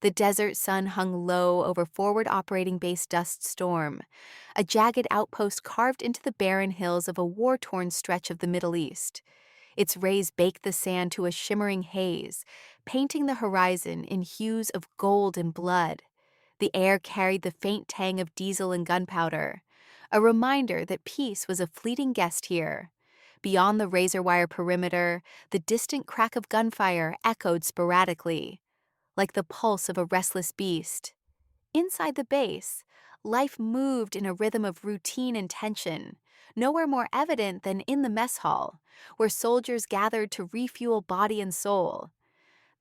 The desert sun hung low over Forward Operating Base Duststorm, a jagged outpost carved into the barren hills of a war-torn stretch of the Middle East. Its rays baked the sand to a shimmering haze, painting the horizon in hues of gold and blood. The air carried the faint tang of diesel and gunpowder, a reminder that peace was a fleeting guest here. Beyond the razor wire perimeter, the distant crack of gunfire echoed sporadically, like the pulse of a restless beast. Inside the base, life moved in a rhythm of routine and tension, nowhere more evident than in the mess hall, where soldiers gathered to refuel body and soul.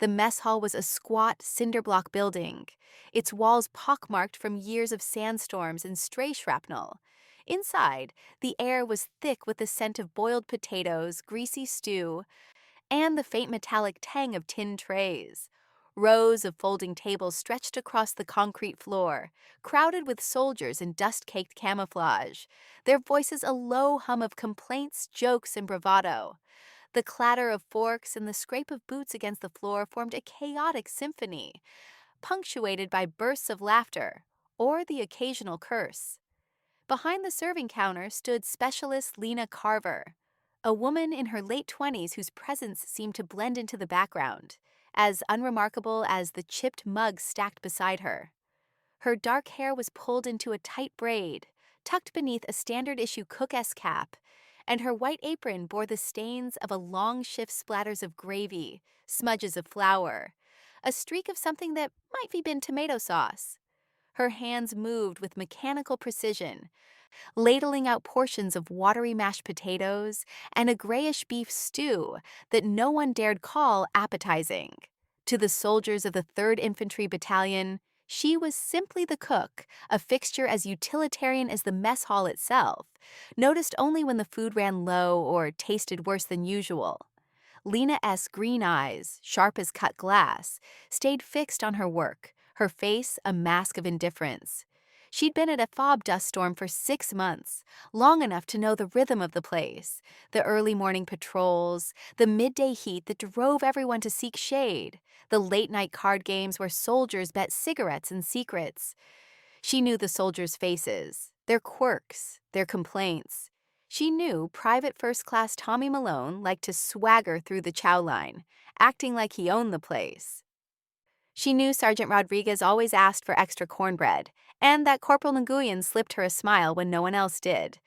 The mess hall was a squat, cinderblock building, its walls pockmarked from years of sandstorms and stray shrapnel. Inside, the air was thick with the scent of boiled potatoes, greasy stew, and the faint metallic tang of tin trays. Rows of folding tables stretched across the concrete floor, crowded with soldiers in dust-caked camouflage, their voices a low hum of complaints, jokes, and bravado. The clatter of forks and the scrape of boots against the floor formed a chaotic symphony, punctuated by bursts of laughter or the occasional curse. Behind the serving counter stood specialist Lena Carver, a woman in her late 20s whose presence seemed to blend into the background, as unremarkable as the chipped mugs stacked beside her. Her dark hair was pulled into a tight braid, tucked beneath a standard-issue cookess cap, and her white apron bore the stains of a long shift splatters of gravy, smudges of flour, a streak of something that might have been tomato sauce. Her hands moved with mechanical precision, ladling out portions of watery mashed potatoes and a grayish beef stew that no one dared call appetizing. To the soldiers of the 3rd Infantry Battalion, she was simply the cook, a fixture as utilitarian as the mess hall itself, noticed only when the food ran low or tasted worse than usual. Lena S. green eyes, sharp as cut glass, stayed fixed on her work, her face a mask of indifference. She'd been at a fob dust storm for 6 months, long enough to know the rhythm of the place, the early morning patrols, the midday heat that drove everyone to seek shade, the late-night card games where soldiers bet cigarettes and secrets. She knew the soldiers' faces, their quirks, their complaints. She knew Private First Class Tommy Malone liked to swagger through the chow line, acting like he owned the place. She knew Sergeant Rodriguez always asked for extra cornbread, and that Corporal Nguyen slipped her a smile when no one else did.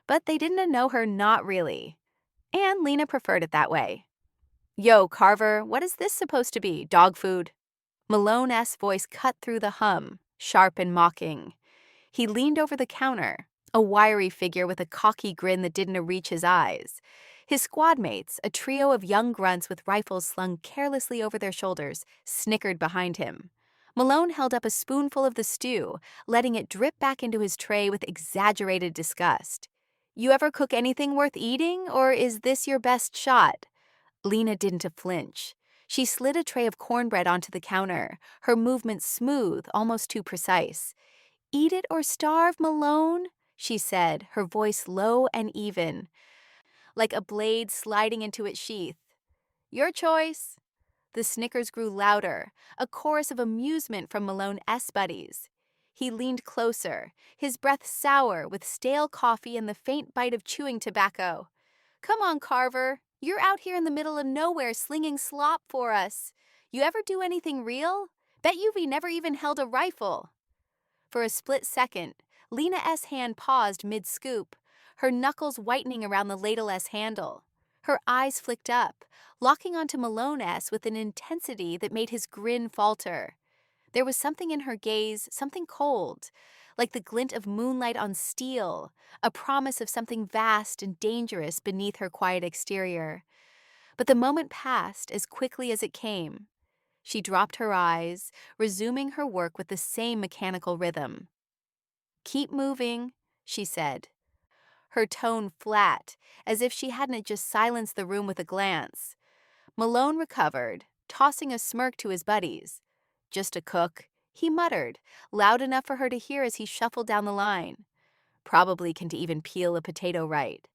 But they didn't know her not really. And Lena preferred it that way. "Yo, Carver, what is this supposed to be, dog food?" Malone's voice cut through the hum, sharp and mocking. He leaned over the counter, a wiry figure with a cocky grin that didn't reach his eyes. His squad mates, a trio of young grunts with rifles slung carelessly over their shoulders, snickered behind him. Malone held up a spoonful of the stew, letting it drip back into his tray with exaggerated disgust. "You ever cook anything worth eating, or is this your best shot?" Lena didn't flinch. She slid a tray of cornbread onto the counter, her movements smooth, almost too precise. "Eat it or starve, Malone," she said, her voice low and even, like a blade sliding into its sheath. "Your choice." The snickers grew louder, a chorus of amusement from Malone's buddies. He leaned closer, his breath sour with stale coffee and the faint bite of chewing tobacco. "Come on, Carver. You're out here in the middle of nowhere slinging slop for us. You ever do anything real? Bet you've never even held a rifle." For a split second, Lena S. hand paused mid-scoop, her knuckles whitening around the ladle-S handle. Her eyes flicked up, locking onto Malone-S with an intensity that made his grin falter. There was something in her gaze, something cold, like the glint of moonlight on steel, a promise of something vast and dangerous beneath her quiet exterior. But the moment passed as quickly as it came. She dropped her eyes, resuming her work with the same mechanical rhythm. "Keep moving," she said, her tone flat, as if she hadn't just silenced the room with a glance. Malone recovered, tossing a smirk to his buddies. "Just a cook," he muttered, loud enough for her to hear as he shuffled down the line. "Probably can't even peel a potato right."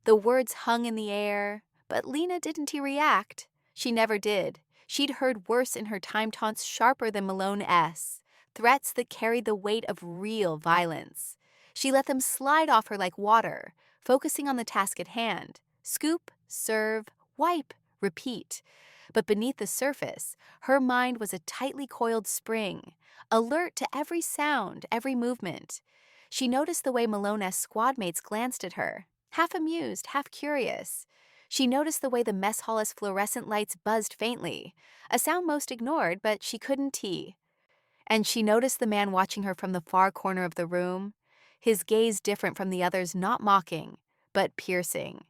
The words hung in the air, but Lena didn't react. She never did. She'd heard worse in her time taunts sharper than Malone-S, threats that carried the weight of real violence. She let them slide off her like water, focusing on the task at hand. Scoop, serve, wipe, repeat. But beneath the surface, her mind was a tightly coiled spring, alert to every sound, every movement. She noticed the way Malone's squad mates glanced at her, half amused, half curious. She noticed the way the mess hall's fluorescent lights buzzed faintly, a sound most ignored, but she couldn't tee. And she noticed the man watching her from the far corner of the room, his gaze different from the others, not mocking, but piercing,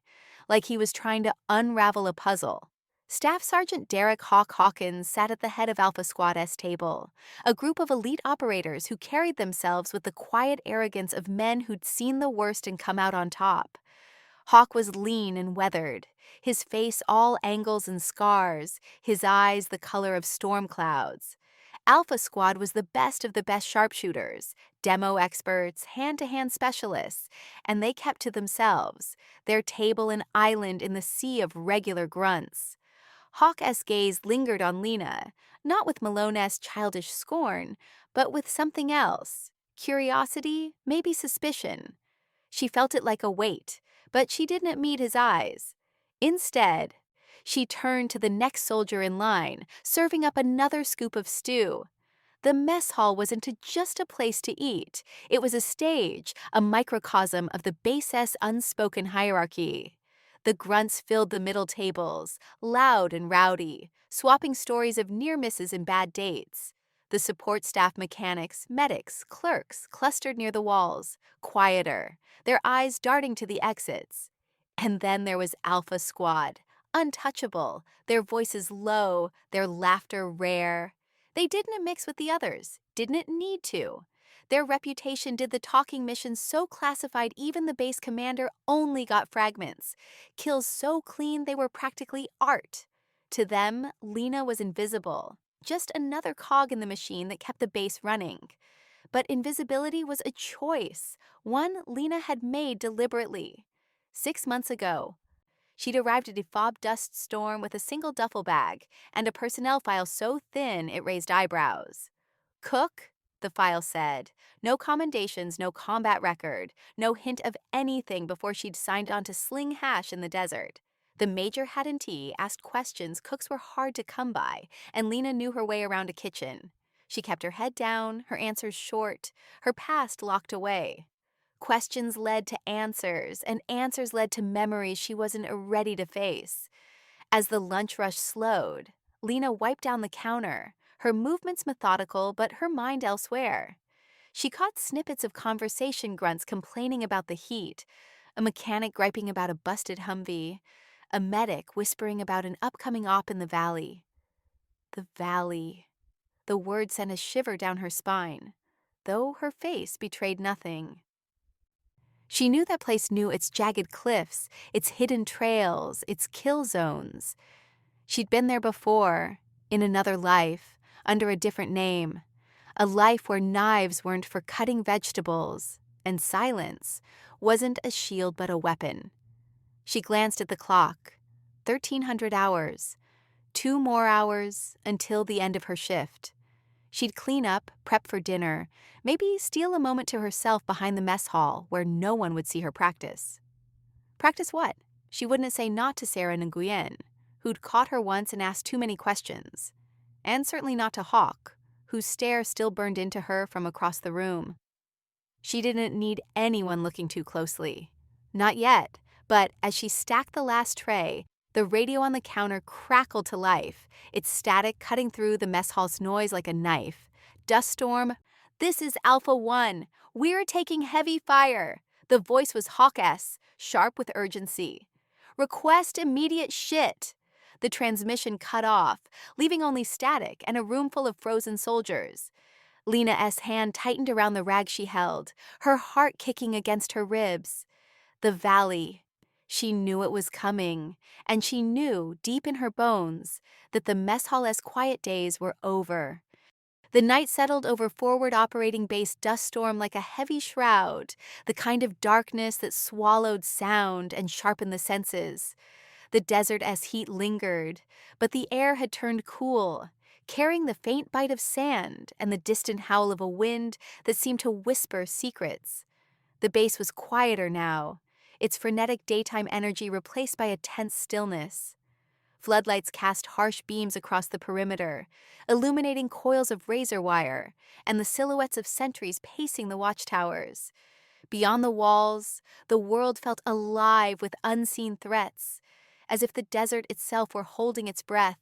like he was trying to unravel a puzzle. Staff Sergeant Derek Hawk Hawkins sat at the head of Alpha Squad's table, a group of elite operators who carried themselves with the quiet arrogance of men who'd seen the worst and come out on top. Hawk was lean and weathered, his face all angles and scars, his eyes the color of storm clouds. Alpha Squad was the best of the best sharpshooters, demo experts, hand-to-hand specialists, and they kept to themselves, their table an island in the sea of regular grunts. Hawk's gaze lingered on Lena, not with Malone's childish scorn, but with something else. Curiosity, maybe suspicion. She felt it like a weight, but she didn't meet his eyes. Instead, she turned to the next soldier in line, serving up another scoop of stew. The mess hall wasn't just a place to eat. It was a stage, a microcosm of the base's unspoken hierarchy. The grunts filled the middle tables, loud and rowdy, swapping stories of near misses and bad dates. The support staff mechanics, medics, clerks clustered near the walls, quieter, their eyes darting to the exits. And then there was Alpha Squad, untouchable, their voices low, their laughter rare. They didn't mix with the others, didn't need to. Their reputation did the talking mission so classified even the base commander only got fragments, kills so clean they were practically art. To them, Lena was invisible, just another cog in the machine that kept the base running. But invisibility was a choice, one Lena had made deliberately. 6 months ago, she'd arrived at a fob Duststorm with a single duffel bag and a personnel file so thin it raised eyebrows. Cook, the file said. No commendations, no combat record, no hint of anything before she'd signed on to sling hash in the desert. The major hadn't asked questions cooks were hard to come by, and Lena knew her way around a kitchen. She kept her head down, her answers short, her past locked away. Questions led to answers, and answers led to memories she wasn't ready to face. As the lunch rush slowed, Lena wiped down the counter, her movements methodical but her mind elsewhere. She caught snippets of conversation grunts complaining about the heat, a mechanic griping about a busted Humvee, a medic whispering about an upcoming op in the valley. The valley. The word sent a shiver down her spine, though her face betrayed nothing. She knew that place knew its jagged cliffs, its hidden trails, its kill zones. She'd been there before, in another life, under a different name. A life where knives weren't for cutting vegetables, and silence wasn't a shield but a weapon. She glanced at the clock. 1,300 hours. 2 more hours until the end of her shift. She'd clean up, prep for dinner, maybe steal a moment to herself behind the mess hall where no one would see her practice. Practice what? She wouldn't say not to Sarah Nguyen, who'd caught her once and asked too many questions. And certainly not to Hawk, whose stare still burned into her from across the room. She didn't need anyone looking too closely. Not yet, but as she stacked the last tray, the radio on the counter crackled to life, its static cutting through the mess hall's noise like a knife. Duststorm, this is Alpha 1. We're taking heavy fire. The voice was Hawk-S, sharp with urgency. Request immediate shit. The transmission cut off, leaving only static and a room full of frozen soldiers. Lena's hand tightened around the rag she held, her heart kicking against her ribs. The valley. She knew it was coming, and she knew, deep in her bones, that the mess hall's quiet days were over. The night settled over Forward Operating Base Duststorm like a heavy shroud, the kind of darkness that swallowed sound and sharpened the senses. The desert-esque heat lingered, but the air had turned cool, carrying the faint bite of sand and the distant howl of a wind that seemed to whisper secrets. The base was quieter now, its frenetic daytime energy replaced by a tense stillness. Floodlights cast harsh beams across the perimeter, illuminating coils of razor wire and the silhouettes of sentries pacing the watchtowers. Beyond the walls, the world felt alive with unseen threats, as if the desert itself were holding its breath.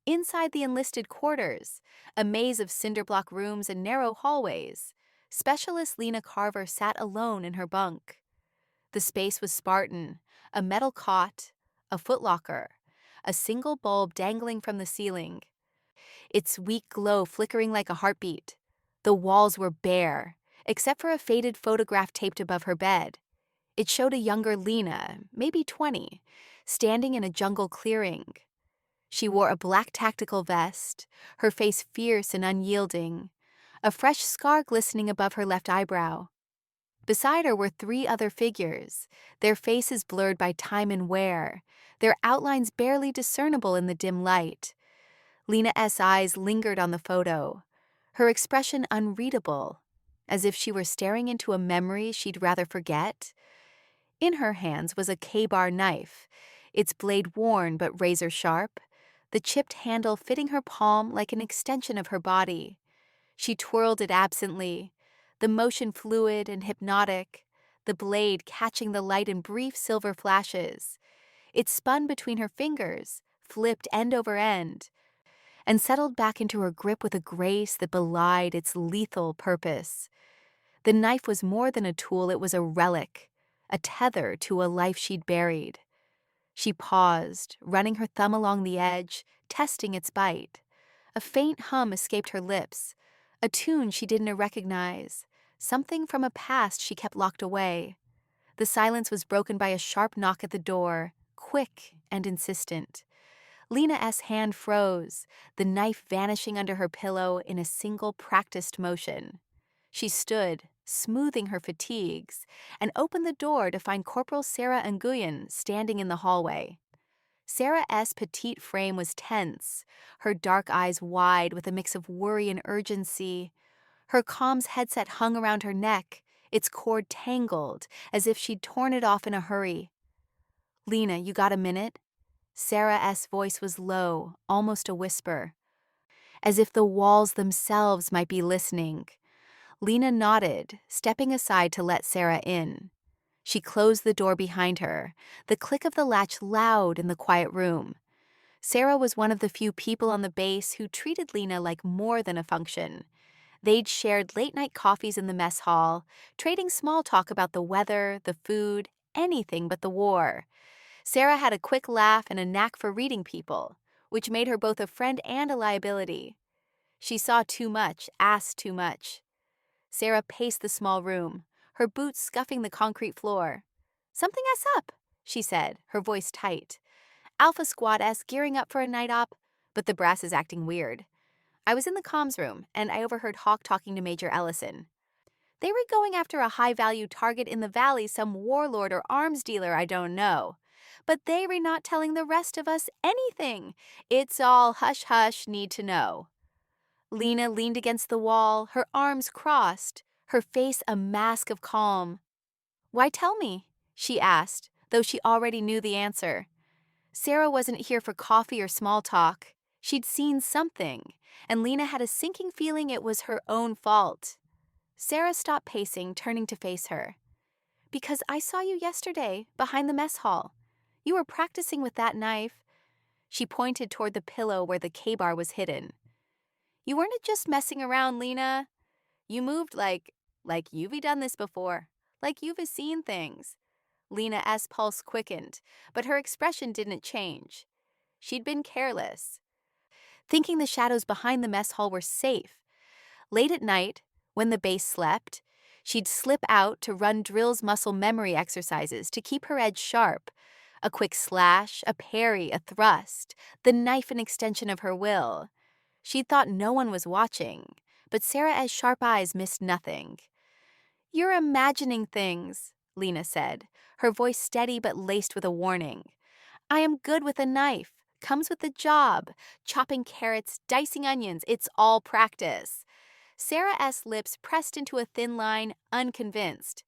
Inside the enlisted quarters, a maze of cinderblock rooms and narrow hallways, Specialist Lena Carver sat alone in her bunk. The space was Spartan, a metal cot, a footlocker, a single bulb dangling from the ceiling, its weak glow flickering like a heartbeat. The walls were bare, except for a faded photograph taped above her bed. It showed a younger Lena, maybe 20, standing in a jungle clearing. She wore a black tactical vest, her face fierce and unyielding, a fresh scar glistening above her left eyebrow. Beside her were 3 other figures, their faces blurred by time and wear, their outlines barely discernible in the dim light. Lena's eyes lingered on the photo, her expression unreadable, as if she were staring into a memory she'd rather forget. In her hands was a K-bar knife, its blade worn but razor sharp, the chipped handle fitting her palm like an extension of her body. She twirled it absently, the motion fluid and hypnotic, the blade catching the light in brief silver flashes. It spun between her fingers, flipped end over end, and settled back into her grip with a grace that belied its lethal purpose. The knife was more than a tool, it was a relic, a tether to a life she'd buried. She paused, running her thumb along the edge, testing its bite. A faint hum escaped her lips, a tune she didn't recognize, something from a past she kept locked away. The silence was broken by a sharp knock at the door, quick and insistent. Lena's hand froze, the knife vanishing under her pillow in a single practiced motion. She stood, smoothing her fatigues, and opened the door to find Corporal Sarah Nguyen standing in the hallway. Sarah's petite frame was tense, her dark eyes wide with a mix of worry and urgency. Her comms headset hung around her neck, its cord tangled, as if she'd torn it off in a hurry. "Lena, you got a minute?" Sarah's voice was low, almost a whisper, as if the walls themselves might be listening. Lena nodded, stepping aside to let Sarah in. She closed the door behind her, the click of the latch loud in the quiet room. Sarah was one of the few people on the base who treated Lena like more than a function. They'd shared late-night coffees in the mess hall, trading small talk about the weather, the food, anything but the war. Sarah had a quick laugh and a knack for reading people, which made her both a friend and a liability. She saw too much, asked too much. Sarah paced the small room, her boots scuffing the concrete floor. "Something up," she said, her voice tight. "Alpha Squad-S gearing up for a night op, but the brass is acting weird. I was in the comms room, and I overheard Hawk talking to Major Ellison. They were going after a high-value target in the valley, some warlord or arms dealer I don't know. But they were not telling the rest of us anything. It's all hush-hush, need to know." Lena leaned against the wall, her arms crossed, her face a mask of calm. "Why tell me?" she asked, though she already knew the answer. Sarah wasn't here for coffee or small talk. She'd seen something, and Lena had a sinking feeling it was her own fault. Sarah stopped pacing, turning to face her. "Because I saw you yesterday, behind the mess hall. You were practicing with that knife." She pointed toward the pillow where the K-bar was hidden. "You weren't just messing around, Lena. You moved like you've done this before, like you've seen things." Lena's pulse quickened, but her expression didn't change. She'd been careless, thinking the shadows behind the mess hall were safe. Late at night, when the base slept, she'd slip out to run drills muscle memory exercises to keep her edge sharp. A quick slash, a parry, a thrust, the knife an extension of her will. She'd thought no one was watching, but Sarah's sharp eyes missed nothing. "You're imagining things," Lena said, her voice steady but laced with a warning. I am good with a knife. Comes with the job. Chopping carrots, dicing onions, it's all practice. Sarah S. lips pressed into a thin line, unconvinced.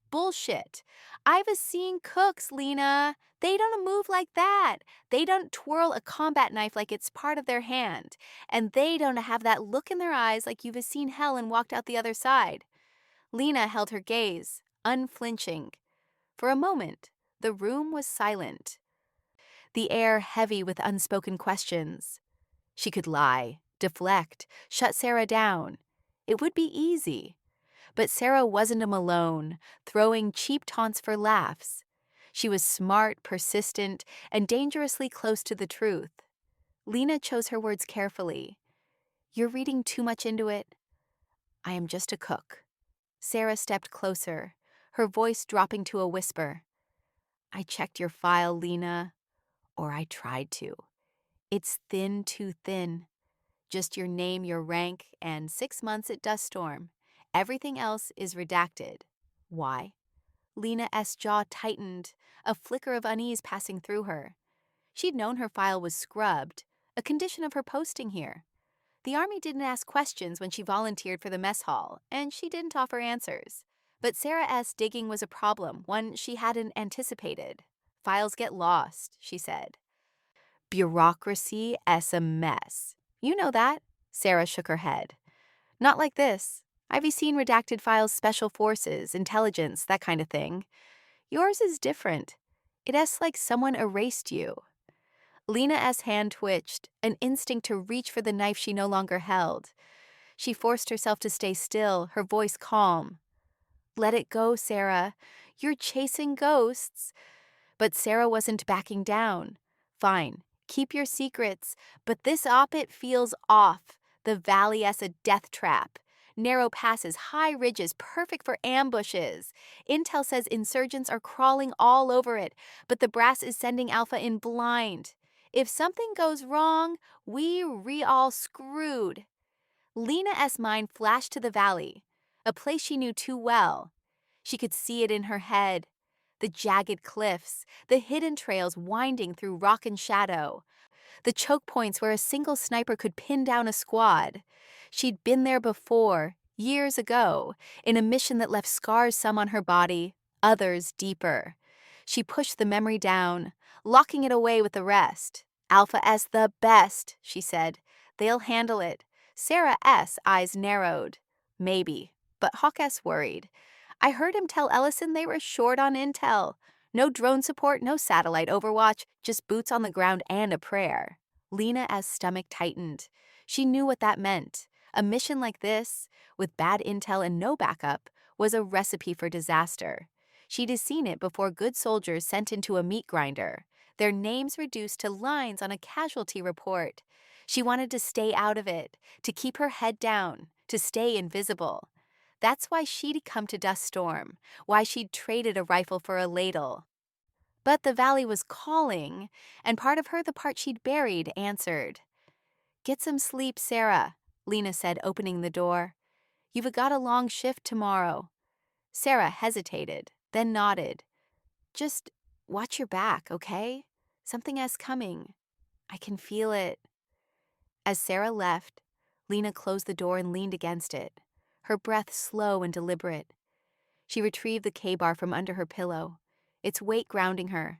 Bullshit. I've seen cooks, Lena. They don't move like that. They don't twirl a combat knife like it's part of their hand. And they don't have that look in their eyes like you've seen hell and walked out the other side. Lena held her gaze, unflinching. For a moment, the room was silent, the air heavy with unspoken questions. She could lie, deflect, shut Sarah down. It would be easy. But Sarah wasn't a Malone, throwing cheap taunts for laughs. She was smart, persistent, and dangerously close to the truth. Lena chose her words carefully. You're reading too much into it. I am just a cook. Sarah stepped closer, her voice dropping to a whisper. I checked your file, Lena. Or I tried to. It's thin too thin. Just your name, your rank, and 6 months at Duststorm. Everything else is redacted. Why? Lena S. jaw tightened, a flicker of unease passing through her. She'd known her file was scrubbed, a condition of her posting here. The Army didn't ask questions when she volunteered for the mess hall, and she didn't offer answers. But Sarah S. digging was a problem, one she hadn't anticipated. Files get lost, she said. Bureaucracy is a mess. You know that. Sarah shook her head. Not like this. I've seen redacted files, special forces, intelligence, that kind of thing. Yours is different. It's like someone erased you. Lena S. hand twitched, an instinct to reach for the knife she no longer held. She forced herself to stay still, her voice calm. Let it go, Sarah. You're chasing ghosts. But Sarah wasn't backing down. Fine, keep your secrets, but this op-it feels off. The valley as a death trap. Narrow passes, high ridges, perfect for ambushes. Intel says insurgents are crawling all over it, but the brass is sending Alpha in blind. If something goes wrong, we all screwed. Lena S. mind flashed to the valley, a place she knew too well. She could see it in her head. The jagged cliffs, the hidden trails winding through rock and shadow, the choke points where a single sniper could pin down a squad. She'd been there before, years ago, in a mission that left scars, some on her body, others deeper. She pushed the memory down, locking it away with the rest. Alpha S the best, she said. They'll handle it. Sarah S. eyes narrowed. Maybe, but Hawk S. worried. I heard him tell Ellison they were short on intel. No drone support, no satellite overwatch, just boots on the ground and a prayer. Lena S. stomach tightened. She knew what that meant. A mission like this, with bad intel and no backup, was a recipe for disaster. She'd seen it before good soldiers sent into a meat grinder, their names reduced to lines on a casualty report. She wanted to stay out of it, to keep her head down, to stay invisible. That's why she'd come to Duststorm, why she'd traded a rifle for a ladle. But the valley was calling, and part of her, the part she'd buried, answered. Get some sleep, Sarah, Lena said, opening the door. You've got a long shift tomorrow. Sarah hesitated, then nodded. Just watch your back, okay? Something is coming. I can feel it. As Sarah left, Lena closed the door and leaned against it, her breath slow and deliberate. She retrieved the K-bar from under her pillow, its weight grounding her.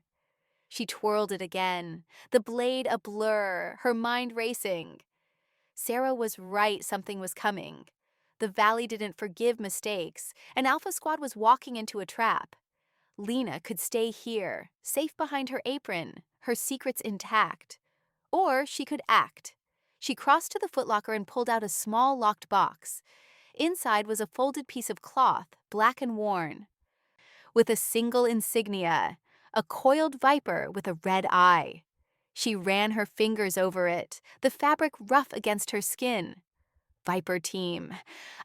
She twirled it again, the blade a blur, her mind racing. Sarah was right, something was coming. The valley didn't forgive mistakes, and Alpha Squad was walking into a trap. Lena could stay here, safe behind her apron, her secrets intact. Or she could act. She crossed to the footlocker and pulled out a small locked box. Inside was a folded piece of cloth, black and worn, with a single insignia, a coiled viper with a red eye. She ran her fingers over it, the fabric rough against her skin. Viper Team,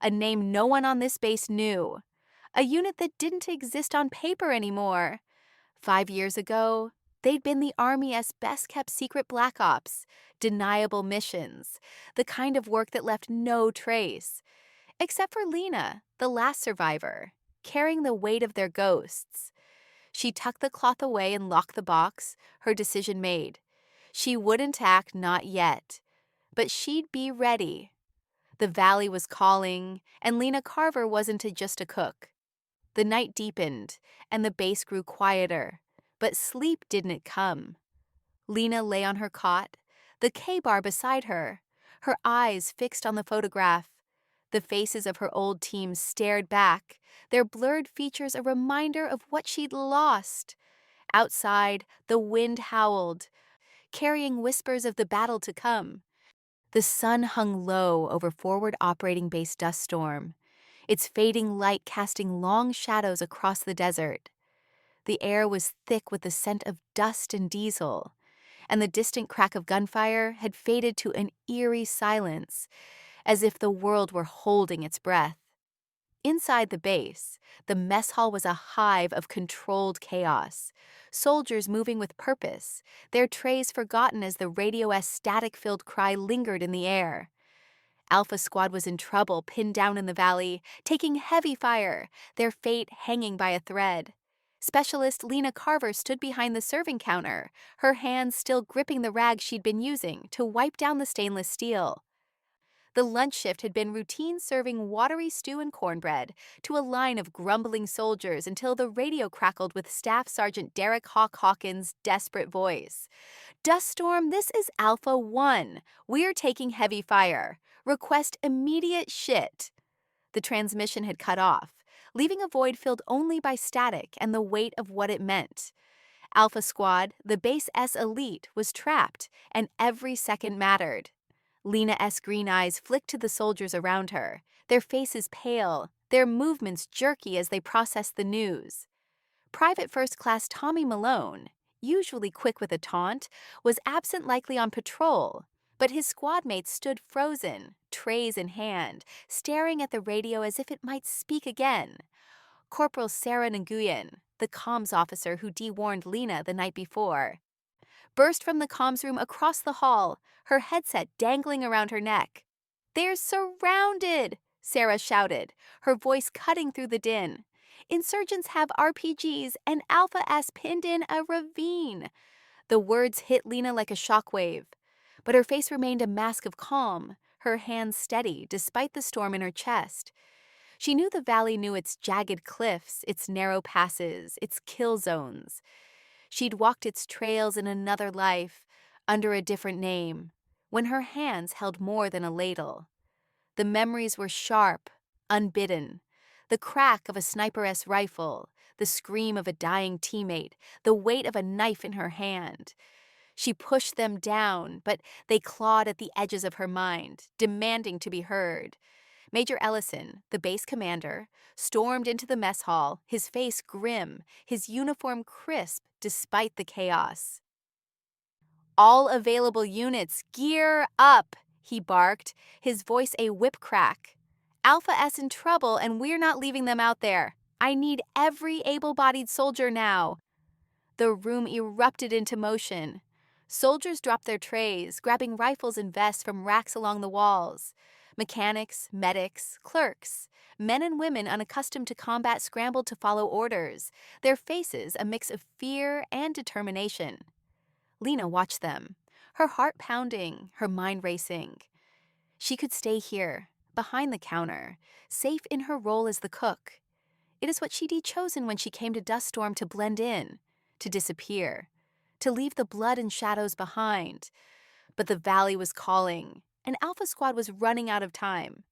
a name no one on this base knew. A unit that didn't exist on paper anymore. 5 years ago, they'd been the Army's best-kept secret black ops, deniable missions, the kind of work that left no trace. Except for Lena, the last survivor, carrying the weight of their ghosts. She tucked the cloth away and locked the box, her decision made. She wouldn't act, not yet, but she'd be ready. The valley was calling, and Lena Carver wasn't just a cook. The night deepened, and the base grew quieter, but sleep didn't come. Lena lay on her cot, the K-bar beside her, her eyes fixed on the photograph. The faces of her old team stared back, their blurred features a reminder of what she'd lost. Outside, the wind howled, carrying whispers of the battle to come. The sun hung low over Forward Operating Base Duststorm, its fading light casting long shadows across the desert. The air was thick with the scent of dust and diesel, and the distant crack of gunfire had faded to an eerie silence, as if the world were holding its breath. Inside the base, the mess hall was a hive of controlled chaos, soldiers moving with purpose, their trays forgotten as the radio's static-filled cry lingered in the air. Alpha Squad was in trouble, pinned down in the valley, taking heavy fire, their fate hanging by a thread. Specialist Lena Carver stood behind the serving counter, her hands still gripping the rag she'd been using to wipe down the stainless steel. The lunch shift had been routine, serving watery stew and cornbread to a line of grumbling soldiers until the radio crackled with Staff Sergeant Derek Hawk Hawkins' desperate voice. "Duststorm, this is Alpha 1. We're taking heavy fire. Request immediate shit." The transmission had cut off, leaving a void filled only by static and the weight of what it meant. Alpha Squad, the Base S elite, was trapped, and every second mattered. Lena-S green eyes flicked to the soldiers around her, their faces pale, their movements jerky as they processed the news. Private First Class Tommy Malone, usually quick with a taunt, was absent, likely on patrol, but his squad mates stood frozen, trays in hand, staring at the radio as if it might speak again. Corporal Sarah Nguyen, the comms officer who de-warned Lena the night before, burst from the comms room across the hall, her headset dangling around her neck. "They're surrounded!" Sarah shouted, her voice cutting through the din. "Insurgents have RPGs and Alpha S pinned in a ravine." The words hit Lena like a shockwave, but her face remained a mask of calm, her hands steady despite the storm in her chest. She knew the valley knew its jagged cliffs, its narrow passes, its kill zones. She'd walked its trails in another life, under a different name, when her hands held more than a ladle. The memories were sharp, unbidden. The crack of a sniper's rifle, the scream of a dying teammate, the weight of a knife in her hand. She pushed them down, but they clawed at the edges of her mind, demanding to be heard. Major Ellison, the base commander, stormed into the mess hall, his face grim, his uniform crisp despite the chaos. "All available units, gear up!" he barked, his voice a whip crack. "Alpha S in trouble, and we're not leaving them out there. I need every able-bodied soldier now." The room erupted into motion. Soldiers dropped their trays, grabbing rifles and vests from racks along the walls. Mechanics, medics, clerks, men and women unaccustomed to combat scrambled to follow orders, their faces a mix of fear and determination. Lena watched them, her heart pounding, her mind racing. She could stay here, behind the counter, safe in her role as the cook. It is what she'd chosen when she came to Duststorm, to blend in, to disappear, to leave the blood and shadows behind. But the valley was calling, and Alpha Squad was running out of time.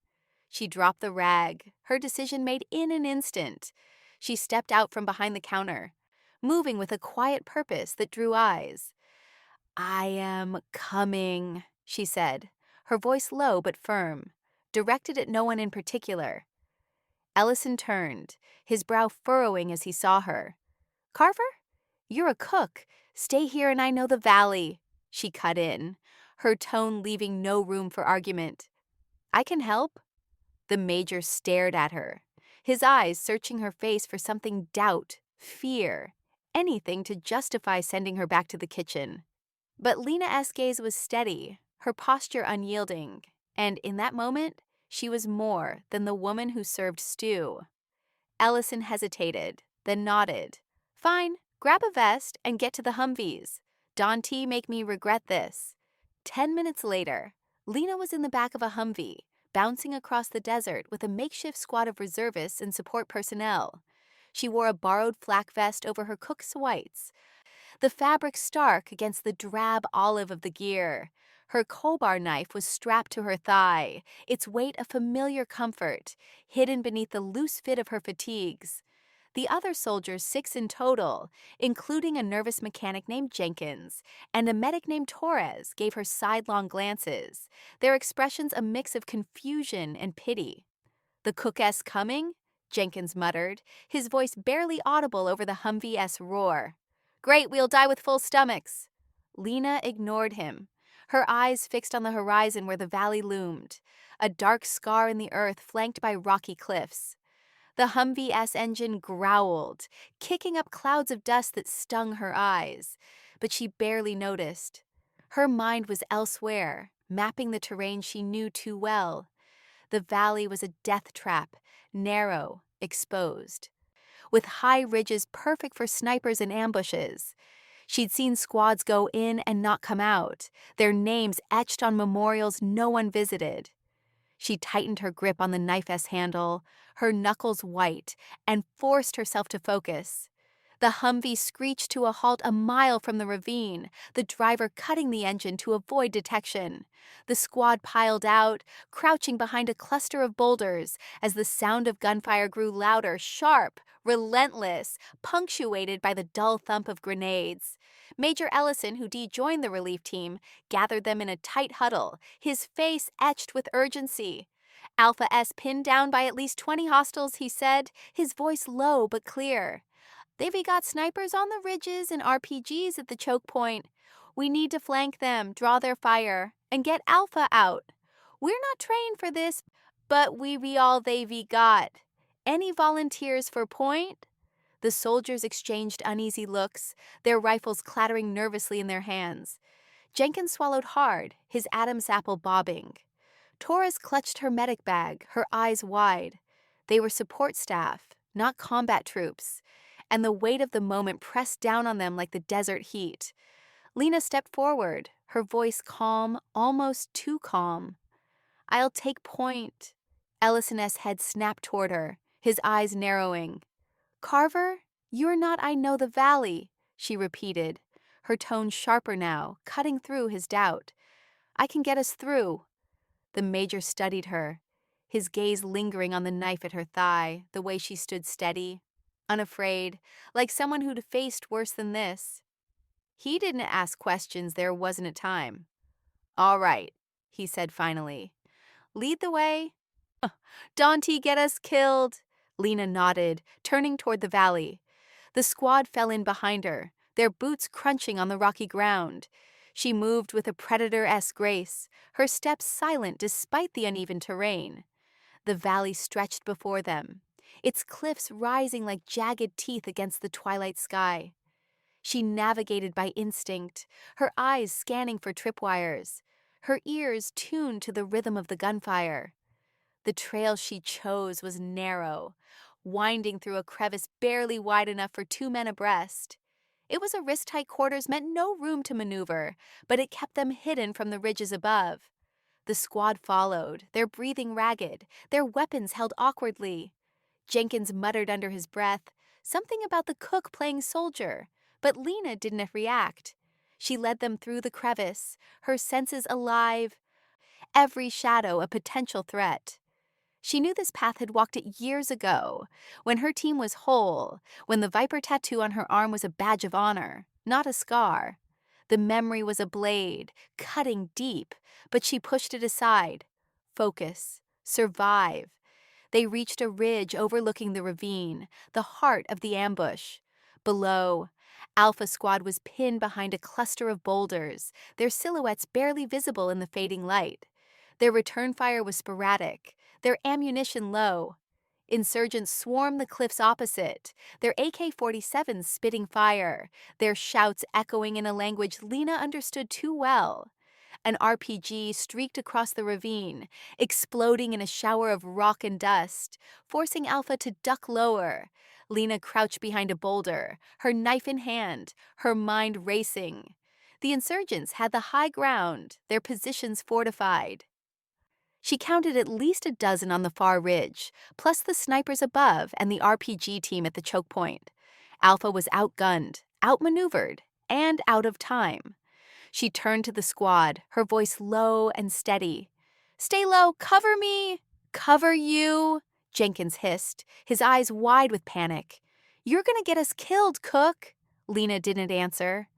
She dropped the rag, her decision made in an instant. She stepped out from behind the counter, moving with a quiet purpose that drew eyes. "I am coming," she said, her voice low but firm, directed at no one in particular. Ellison turned, his brow furrowing as he saw her. "Carver? You're a cook. Stay here and I know the valley," she cut in, her tone leaving no room for argument. "I can help." The major stared at her, his eyes searching her face for something doubt, fear, anything to justify sending her back to the kitchen. But Lena-S gaze was steady, her posture unyielding, and in that moment, she was more than the woman who served stew. Ellison hesitated, then nodded. Fine, grab a vest and get to the Humvees. Dante make me regret this. 10 minutes later, Lena was in the back of a Humvee, bouncing across the desert with a makeshift squad of reservists and support personnel. She wore a borrowed flak vest over her cook's whites, the fabric stark against the drab olive of the gear. Her crowbar knife was strapped to her thigh, its weight a familiar comfort, hidden beneath the loose fit of her fatigues. The other soldiers, 6 in total, including a nervous mechanic named Jenkins and a medic named Torres, gave her sidelong glances, their expressions a mix of confusion and pity. "The cookess coming?" Jenkins muttered, his voice barely audible over the Humvee-S roar. "Great, we'll die with full stomachs." Lena ignored him, her eyes fixed on the horizon where the valley loomed, a dark scar in the earth flanked by rocky cliffs. The Humvee-S engine growled, kicking up clouds of dust that stung her eyes, but she barely noticed. Her mind was elsewhere, mapping the terrain she knew too well. The valley was a death trap, narrow, exposed, with high ridges perfect for snipers and ambushes. She'd seen squads go in and not come out, their names etched on memorials no one visited. She tightened her grip on the knife-S handle, her knuckles white, and forced herself to focus. The Humvee screeched to a halt a mile from the ravine, the driver cutting the engine to avoid detection. The squad piled out, crouching behind a cluster of boulders, as the sound of gunfire grew louder, sharp, relentless, punctuated by the dull thump of grenades. Major Ellison, who joined the relief team, gathered them in a tight huddle, his face etched with urgency. Alpha S pinned down by at least 20 hostiles, he said, his voice low but clear. "They've got snipers on the ridges and RPGs at the choke point. We need to flank them, draw their fire, and get Alpha out. We're not trained for this, but we be all they've got. Any volunteers for point?" The soldiers exchanged uneasy looks, their rifles clattering nervously in their hands. Jenkins swallowed hard, his Adam's apple bobbing. Torres clutched her medic bag, her eyes wide. They were support staff, not combat troops, and the weight of the moment pressed down on them like the desert heat. Lena stepped forward, her voice calm, almost too calm. "I'll take point." Ellison's head snapped toward her, his eyes narrowing. "Carver, you're not I know the valley," she repeated, her tone sharper now, cutting through his doubt. "I can get us through." The major studied her, his gaze lingering on the knife at her thigh, the way she stood steady, unafraid, like someone who'd faced worse than this. He didn't ask questions, there wasn't a time. "All right," he said finally. "Lead the way." "Dante, get us killed." Lena nodded, turning toward the valley. The squad fell in behind her, their boots crunching on the rocky ground. She moved with a predator-esque grace, her steps silent despite the uneven terrain. The valley stretched before them, its cliffs rising like jagged teeth against the twilight sky. She navigated by instinct, her eyes scanning for tripwires, her ears tuned to the rhythm of the gunfire. The trail she chose was narrow, winding through a crevice barely wide enough for 2 men abreast. It was a wrist-tight quarters meant no room to maneuver, but it kept them hidden from the ridges above. The squad followed, their breathing ragged, their weapons held awkwardly. Jenkins muttered under his breath, something about the cook playing soldier, but Lena didn't react. She led them through the crevice, her senses alive, every shadow a potential threat. She knew this path had walked it years ago, when her team was whole, when the viper tattoo on her arm was a badge of honor, not a scar. The memory was a blade, cutting deep, but she pushed it aside. Focus. Survive. They reached a ridge overlooking the ravine, the heart of the ambush. Below, Alpha Squad was pinned behind a cluster of boulders, their silhouettes barely visible in the fading light. Their return fire was sporadic, their ammunition low. Insurgents swarmed the cliffs opposite, their AK-47s spitting fire, their shouts echoing in a language Lena understood too well. An RPG streaked across the ravine, exploding in a shower of rock and dust, forcing Alpha to duck lower. Lena crouched behind a boulder, her knife in hand, her mind racing. The insurgents had the high ground, their positions fortified. She counted at least a dozen on the far ridge, plus the snipers above and the RPG team at the choke point. Alpha was outgunned, outmaneuvered, and out of time. She turned to the squad, her voice low and steady. "Stay low, cover me!" "Cover you!" Jenkins hissed, his eyes wide with panic. "You're gonna get us killed, Cook!" Lena didn't answer.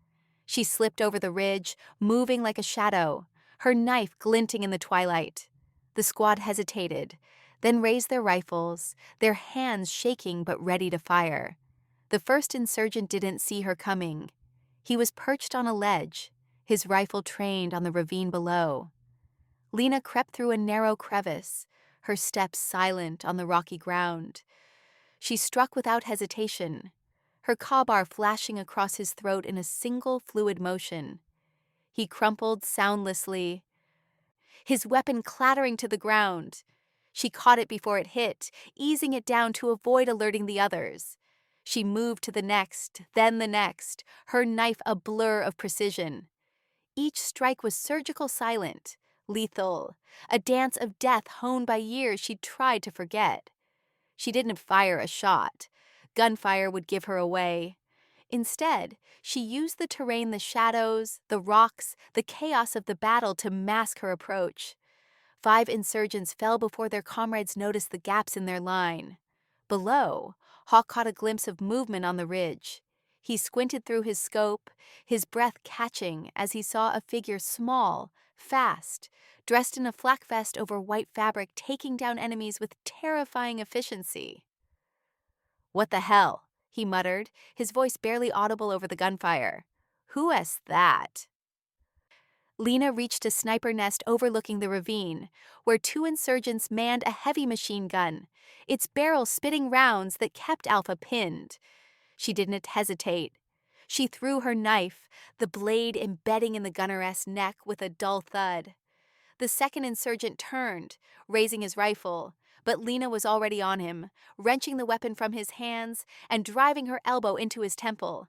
She slipped over the ridge, moving like a shadow, her knife glinting in the twilight. The squad hesitated, then raised their rifles, their hands shaking but ready to fire. The first insurgent didn't see her coming. He was perched on a ledge, his rifle trained on the ravine below. Lena crept through a narrow crevice, her steps silent on the rocky ground. She struck without hesitation, her cawbar flashing across his throat in a single fluid motion. He crumpled soundlessly, his weapon clattering to the ground. She caught it before it hit, easing it down to avoid alerting the others. She moved to the next, then the next, her knife a blur of precision. Each strike was surgical silent, lethal, a dance of death honed by years she'd tried to forget. She didn't fire a shot. Gunfire would give her away. Instead, she used the terrain, the shadows, the rocks, the chaos of the battle to mask her approach. 5 insurgents fell before their comrades noticed the gaps in their line. Below, Hawk caught a glimpse of movement on the ridge. He squinted through his scope, his breath catching as he saw a figure small, fast, dressed in a flak vest over white fabric, taking down enemies with terrifying efficiency. "What the hell?" he muttered, his voice barely audible over the gunfire. "Who is that?" Lena reached a sniper nest overlooking the ravine, where 2 insurgents manned a heavy machine gun, its barrel spitting rounds that kept Alpha pinned. She didn't hesitate. She threw her knife, the blade embedding in the gunner's neck with a dull thud. The second insurgent turned, raising his rifle, but Lena was already on him, wrenching the weapon from his hands and driving her elbow into his temple.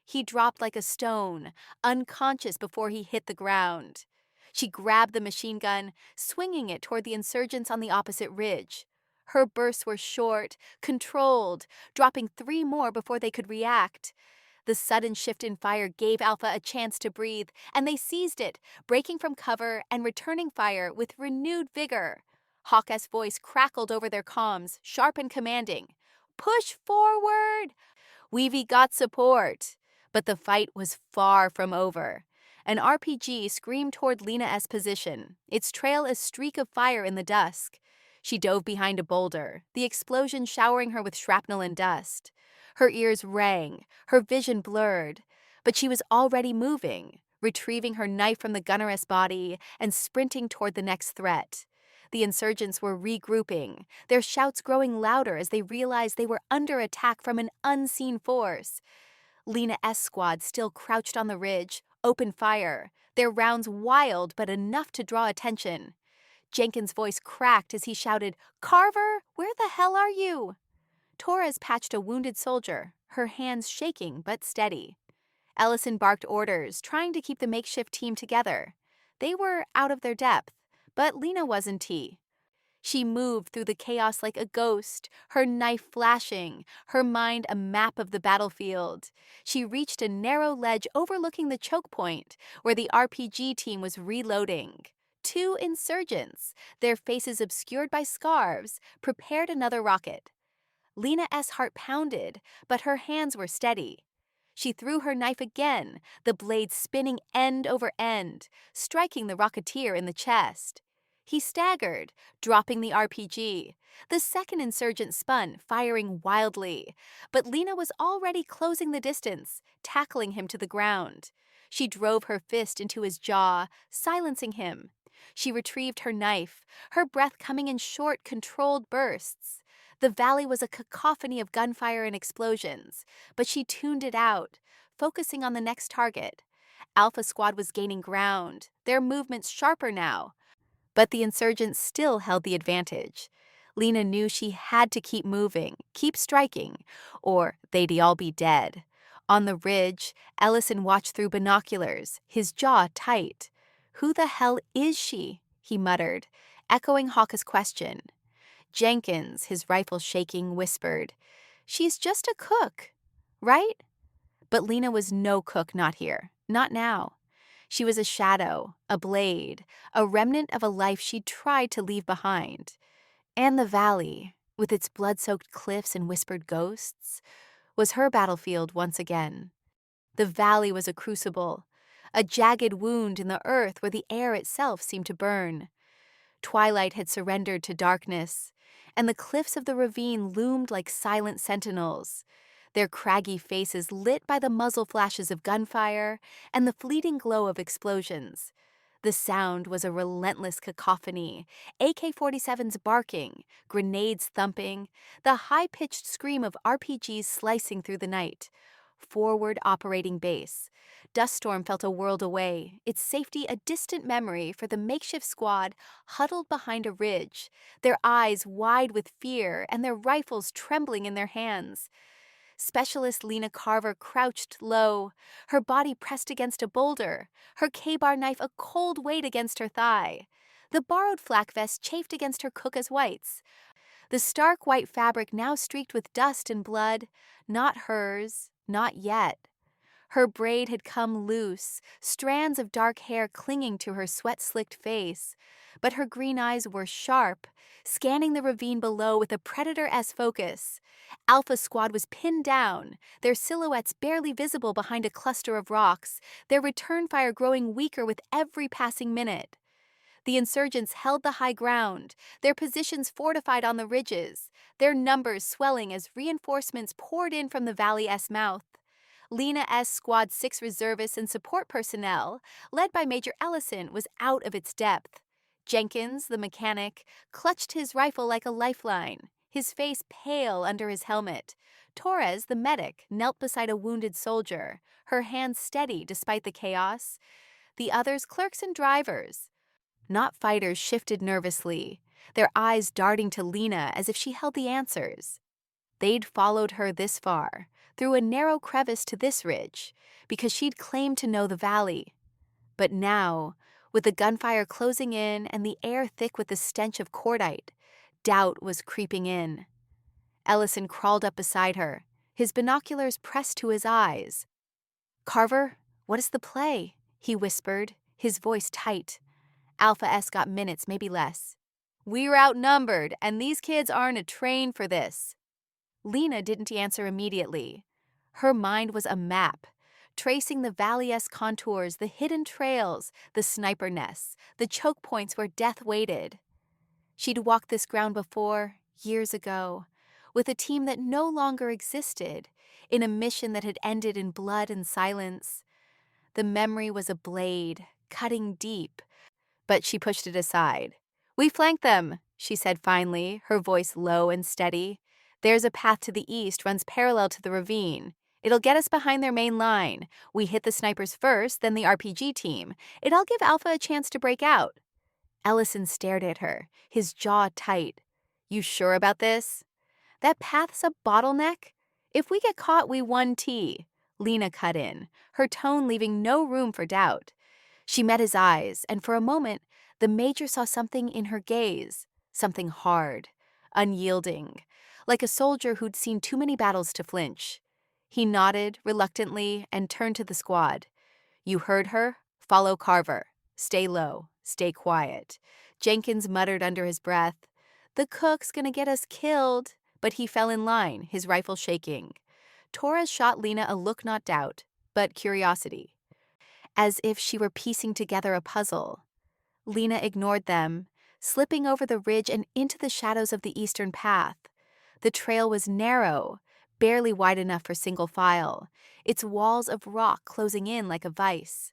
He dropped like a stone, unconscious before he hit the ground. She grabbed the machine gun, swinging it toward the insurgents on the opposite ridge. Her bursts were short, controlled, dropping 3 more before they could react. The sudden shift in fire gave Alpha a chance to breathe, and they seized it, breaking from cover and returning fire with renewed vigor. Hawk's voice crackled over their comms, sharp and commanding. "Push forward! We've got support." But the fight was far from over. An RPG screamed toward Lena's position, its trail a streak of fire in the dusk. She dove behind a boulder, the explosion showering her with shrapnel and dust. Her ears rang, her vision blurred, but she was already moving, retrieving her knife from the gunner's body and sprinting toward the next threat. The insurgents were regrouping, their shouts growing louder as they realized they were under attack from an unseen force. Lena's squad still crouched on the ridge, open fire, their rounds wild but enough to draw attention. Jenkins' voice cracked as he shouted, "Carver, where the hell are you?" Torres patched a wounded soldier, her hands shaking but steady. Ellison barked orders, trying to keep the makeshift team together. They were out of their depth, but Lena wasn't he. She moved through the chaos like a ghost, her knife flashing, her mind a map of the battlefield. She reached a narrow ledge overlooking the choke point, where the RPG team was reloading. 2 insurgents, their faces obscured by scarves, prepared another rocket. Lena's heart pounded, but her hands were steady. She threw her knife again, the blade spinning end over end, striking the rocketeer in the chest. He staggered, dropping the RPG. The second insurgent spun, firing wildly. But Lena was already closing the distance, tackling him to the ground. She drove her fist into his jaw, silencing him. She retrieved her knife, her breath coming in short, controlled bursts. The valley was a cacophony of gunfire and explosions, but she tuned it out, focusing on the next target. Alpha Squad was gaining ground, their movements sharper now. But the insurgents still held the advantage. Lena knew she had to keep moving, keep striking, or they'd all be dead. On the ridge, Ellison watched through binoculars, his jaw tight. "Who the hell is she?" he muttered, echoing Hawke's question. Jenkins, his rifle shaking, whispered, "She's just a cook, right?" But Lena was no cook, not here, not now. She was a shadow, a blade, a remnant of a life she'd tried to leave behind. And the valley, with its blood-soaked cliffs and whispered ghosts, was her battlefield once again. The valley was a crucible, a jagged wound in the earth where the air itself seemed to burn. Twilight had surrendered to darkness, and the cliffs of the ravine loomed like silent sentinels, their craggy faces lit by the muzzle flashes of gunfire and the fleeting glow of explosions. The sound was a relentless cacophony, AK-47s barking, grenades thumping, the high-pitched scream of RPGs slicing through the night. Forward Operating Base. Duststorm felt a world away, its safety a distant memory for the makeshift squad huddled behind a ridge, their eyes wide with fear and their rifles trembling in their hands. Specialist Lena Carver crouched low, her body pressed against a boulder, her K-bar knife a cold weight against her thigh. The borrowed flak vest chafed against her cook's whites. The stark white fabric now streaked with dust and blood, not hers, not yet. Her braid had come loose, strands of dark hair clinging to her sweat-slicked face, but her green eyes were sharp, scanning the ravine below with a predator-esque focus. Alpha Squad was pinned down, their silhouettes barely visible behind a cluster of rocks, their return fire growing weaker with every passing minute. The insurgents held the high ground, their positions fortified on the ridges, their numbers swelling as reinforcements poured in from the valley-esque mouth. Lena S. Squad 6 reservists and support personnel, led by Major Ellison, was out of its depth. Jenkins, the mechanic, clutched his rifle like a lifeline, his face pale under his helmet. Torres, the medic, knelt beside a wounded soldier, her hands steady despite the chaos. The others, clerks and drivers, not fighters, shifted nervously, their eyes darting to Lena as if she held the answers. They'd followed her this far, through a narrow crevice to this ridge, because she'd claimed to know the valley. But now, with the gunfire closing in and the air thick with the stench of cordite, doubt was creeping in. Ellison crawled up beside her, his binoculars pressed to his eyes. "Carver, what is the play?" he whispered, his voice tight. Alpha S got minutes, maybe less. "We're outnumbered, and these kids aren't a train for this." Lena didn't answer immediately. Her mind was a map, tracing the valley-esque contours, the hidden trails, the sniper nests, the choke points where death waited. She'd walked this ground before, years ago, with a team that no longer existed, in a mission that had ended in blood and silence. The memory was a blade, cutting deep, but she pushed it aside. "We flanked them," she said finally, her voice low and steady. "There's a path to the east, runs parallel to the ravine. It'll get us behind their main line. We hit the snipers first, then the RPG team. It'll give Alpha a chance to break out." Ellison stared at her, his jaw tight. "You sure about this?" "That path's a bottleneck. If we get caught, we won T." Lena cut in, her tone leaving no room for doubt. She met his eyes, and for a moment, the Major saw something in her gaze, something hard, unyielding, like a soldier who'd seen too many battles to flinch. He nodded reluctantly and turned to the squad. "You heard her? Follow Carver. Stay low. Stay quiet." Jenkins muttered under his breath, "The cook's gonna get us killed," but he fell in line, his rifle shaking. Torres shot Lena a look not doubt, but curiosity, as if she were piecing together a puzzle. Lena ignored them, slipping over the ridge and into the shadows of the eastern path. The trail was narrow, barely wide enough for single file, its walls of rock closing in like a vise.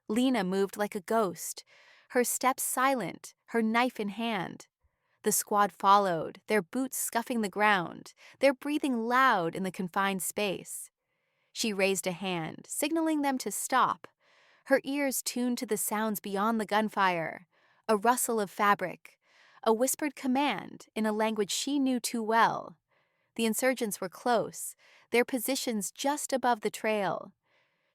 Lena moved like a ghost, her steps silent, her knife in hand. The squad followed, their boots scuffing the ground, their breathing loud in the confined space. She raised a hand, signaling them to stop, her ears tuned to the sounds beyond the gunfire, a rustle of fabric, a whispered command in a language she knew too well. The insurgents were close, their positions just above the trail.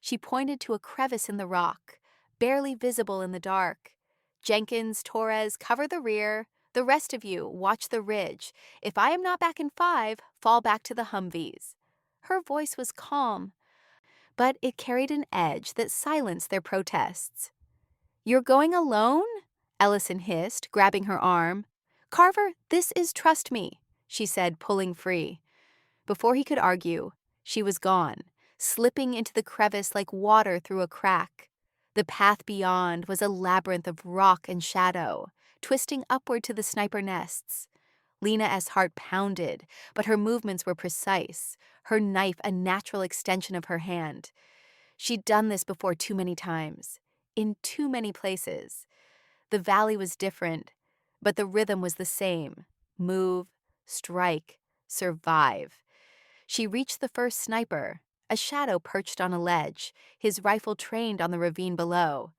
She pointed to a crevice in the rock, barely visible in the dark. "Jenkins, Torres, cover the rear. The rest of you, watch the ridge. If I am not back in 5, fall back to the Humvees." Her voice was calm, but it carried an edge that silenced their protests. "You're going alone?" Ellison hissed, grabbing her arm. "Carver, this is trust me," she said, pulling free. Before he could argue, she was gone, slipping into the crevice like water through a crack. The path beyond was a labyrinth of rock and shadow, twisting upward to the sniper nests. Lena S. heart pounded, but her movements were precise, her knife a natural extension of her hand. She'd done this before too many times, in too many places. The valley was different, but the rhythm was the same. Move, strike, survive. She reached the first sniper, a shadow perched on a ledge, his rifle trained on the ravine below.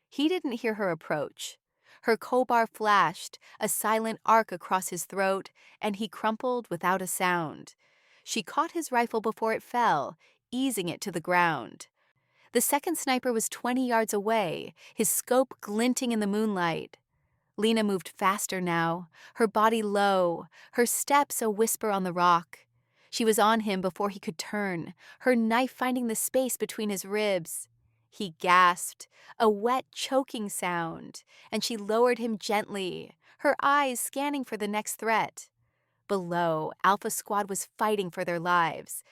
He didn't hear her approach. Her crowbar flashed, a silent arc across his throat, and he crumpled without a sound. She caught his rifle before it fell, easing it to the ground. The second sniper was 20 yards away, his scope glinting in the moonlight. Lena moved faster now, her body low, her steps a whisper on the rock. She was on him before he could turn, her knife finding the space between his ribs. He gasped, a wet, choking sound, and she lowered him gently, her eyes scanning for the next threat. Below, Alpha Squad was fighting for their lives.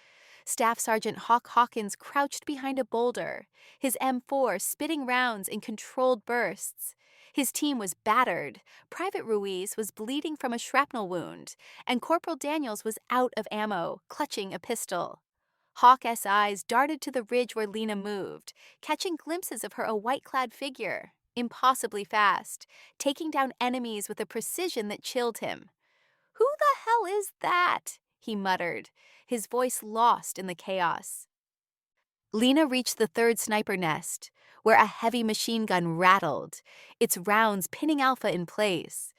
Staff Sergeant Hawk Hawkins crouched behind a boulder, his M4 spitting rounds in controlled bursts. His team was battered, Private Ruiz was bleeding from a shrapnel wound, and Corporal Daniels was out of ammo, clutching a pistol. Hawk's eyes darted to the ridge where Lena moved, catching glimpses of her a white-clad figure, impossibly fast, taking down enemies with a precision that chilled him. "Who the hell is that?" he muttered, his voice lost in the chaos. Lena reached the third sniper nest, where a heavy machine gun rattled, its rounds pinning Alpha in place.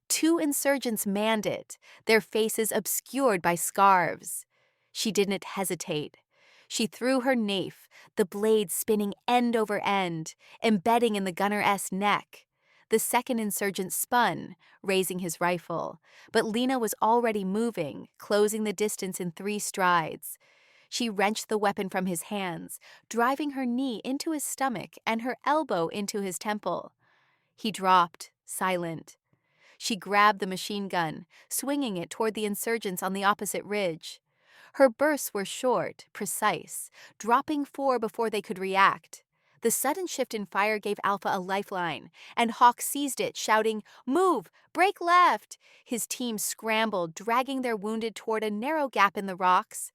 2 insurgents manned it, their faces obscured by scarves. She didn't hesitate. She threw her knife, the blade spinning end over end, embedding in the gunner's neck. The second insurgent spun, raising his rifle, but Lena was already moving, closing the distance in 3 strides. She wrenched the weapon from his hands, driving her knee into his stomach and her elbow into his temple. He dropped, silent. She grabbed the machine gun, swinging it toward the insurgents on the opposite ridge. Her bursts were short, precise, dropping 4 before they could react. The sudden shift in fire gave Alpha a lifeline, and Hawk seized it, shouting, "Move! Break left!" His team scrambled, dragging their wounded toward a narrow gap in the rocks.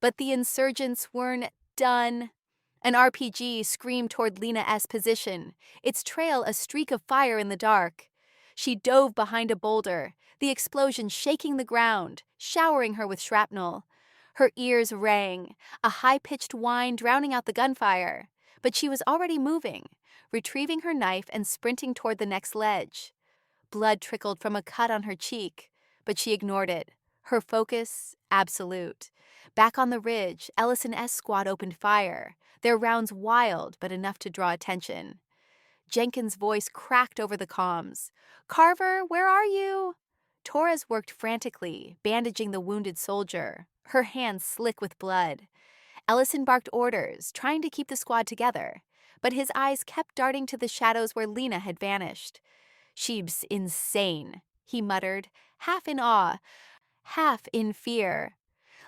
But the insurgents weren't done. An RPG screamed toward Lena S. position, its trail a streak of fire in the dark. She dove behind a boulder, the explosion shaking the ground, showering her with shrapnel. Her ears rang, a high-pitched whine drowning out the gunfire. But she was already moving, retrieving her knife and sprinting toward the next ledge. Blood trickled from a cut on her cheek, but she ignored it, her focus absolute. Back on the ridge, Ellison S. Squad opened fire, their rounds wild but enough to draw attention. Jenkins' voice cracked over the comms. "Carver, where are you?" Torres worked frantically, bandaging the wounded soldier, her hands slick with blood. Ellison barked orders, trying to keep the squad together, but his eyes kept darting to the shadows where Lena had vanished. "She's insane," he muttered, half in awe, half in fear.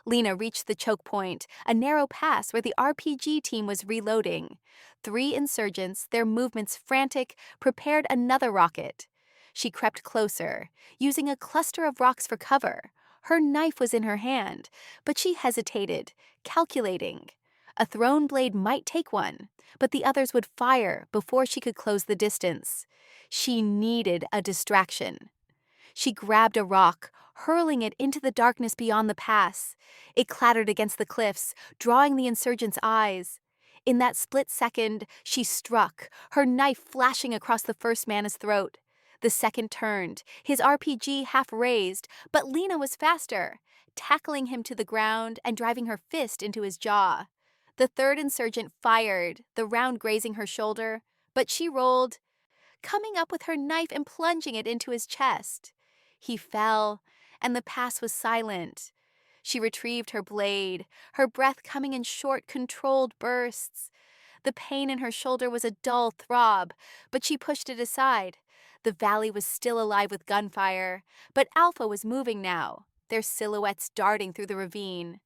Lena reached the choke point, a narrow pass where the RPG team was reloading. 3 insurgents, their movements frantic, prepared another rocket. She crept closer, using a cluster of rocks for cover. Her knife was in her hand, but she hesitated, calculating. A thrown blade might take one, but the others would fire before she could close the distance. She needed a distraction. She grabbed a rock, hurling it into the darkness beyond the pass. It clattered against the cliffs, drawing the insurgents' eyes. In that split second, she struck, her knife flashing across the first man's throat. The second turned, his RPG half raised, but Lena was faster, tackling him to the ground and driving her fist into his jaw. The third insurgent fired, the round grazing her shoulder, but she rolled, coming up with her knife and plunging it into his chest. He fell, and the pass was silent. She retrieved her blade, her breath coming in short, controlled bursts. The pain in her shoulder was a dull throb, but she pushed it aside. The valley was still alive with gunfire, but Alpha was moving now, their silhouettes darting through the ravine.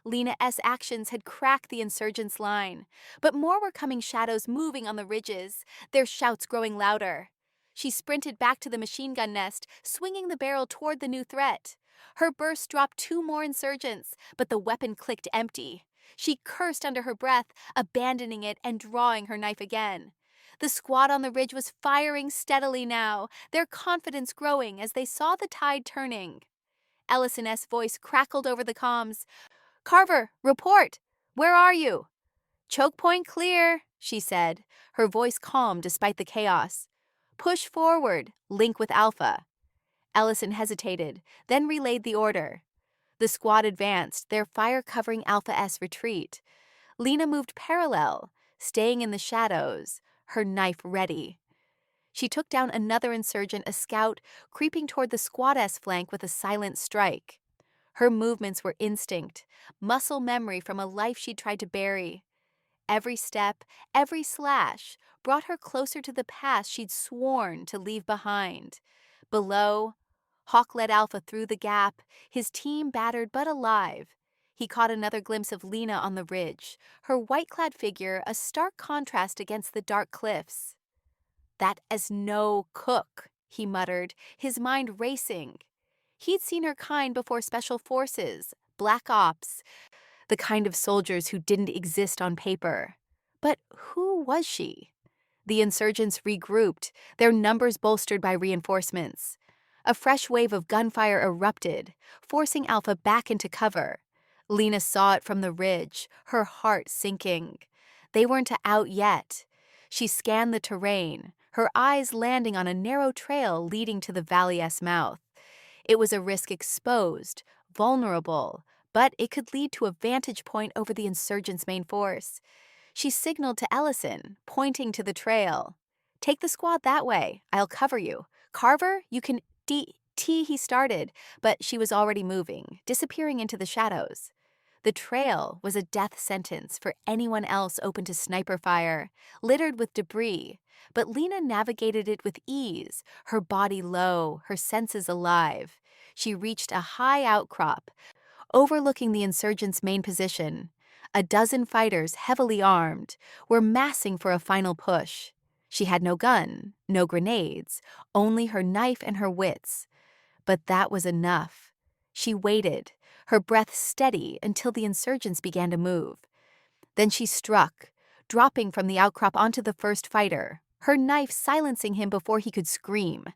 Lena-S actions had cracked the insurgents' line, but more were coming, shadows moving on the ridges, their shouts growing louder. She sprinted back to the machine gun nest, swinging the barrel toward the new threat. Her burst dropped 2 more insurgents, but the weapon clicked empty. She cursed under her breath, abandoning it and drawing her knife again. The squad on the ridge was firing steadily now, their confidence growing as they saw the tide turning. Ellison-S voice crackled over the comms. "Carver, report! Where are you?" "Choke point clear," she said, her voice calm despite the chaos. "Push forward, link with Alpha." Ellison hesitated, then relayed the order. The squad advanced, their fire covering Alpha-S retreat. Lena moved parallel, staying in the shadows, her knife ready. She took down another insurgent, a scout, creeping toward the squad-S flank with a silent strike. Her movements were instinct, muscle memory from a life she'd tried to bury. Every step, every slash, brought her closer to the past she'd sworn to leave behind. Below, Hawk led Alpha through the gap, his team battered but alive. He caught another glimpse of Lena on the ridge, her white-clad figure a stark contrast against the dark cliffs. "That is no cook," he muttered, his mind racing. He'd seen her kind before special forces, black ops, the kind of soldiers who didn't exist on paper. But who was she? The insurgents regrouped, their numbers bolstered by reinforcements. A fresh wave of gunfire erupted, forcing Alpha back into cover. Lena saw it from the ridge, her heart sinking. They weren't out yet. She scanned the terrain, her eyes landing on a narrow trail leading to the valley's mouth. It was a risk exposed, vulnerable, but it could lead to a vantage point over the insurgents' main force. She signaled to Ellison, pointing to the trail. "Take the squad that way. I'll cover you. Carver, you can he started, but she was already moving, disappearing into the shadows. The trail was a death sentence for anyone else open to sniper fire, littered with debris, but Lena navigated it with ease, her body low, her senses alive. She reached a high outcrop, overlooking the insurgents' main position. A dozen fighters, heavily armed, were massing for a final push. She had no gun, no grenades, only her knife and her wits. But that was enough. She waited, her breath steady until the insurgents began to move. Then she struck, dropping from the outcrop onto the first fighter, her knife silencing him before he could scream.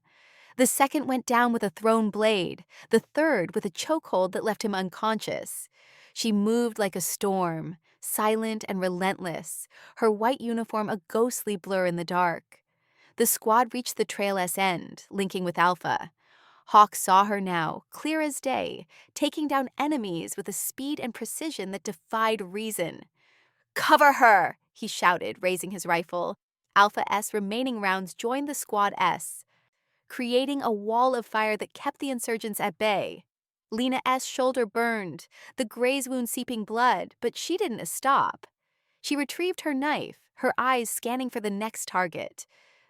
The second went down with a thrown blade, the third with a chokehold that left him unconscious. She moved like a storm, silent and relentless, her white uniform a ghostly blur in the dark. The squad reached the trail's end, linking with Alpha. Hawk saw her now, clear as day, taking down enemies with a speed and precision that defied reason. "Cover her!" he shouted, raising his rifle. Alpha-S remaining rounds joined the Squad S, creating a wall of fire that kept the insurgents at bay. Lena-S shoulder burned, the graze wound seeping blood, but she didn't stop. She retrieved her knife, her eyes scanning for the next target.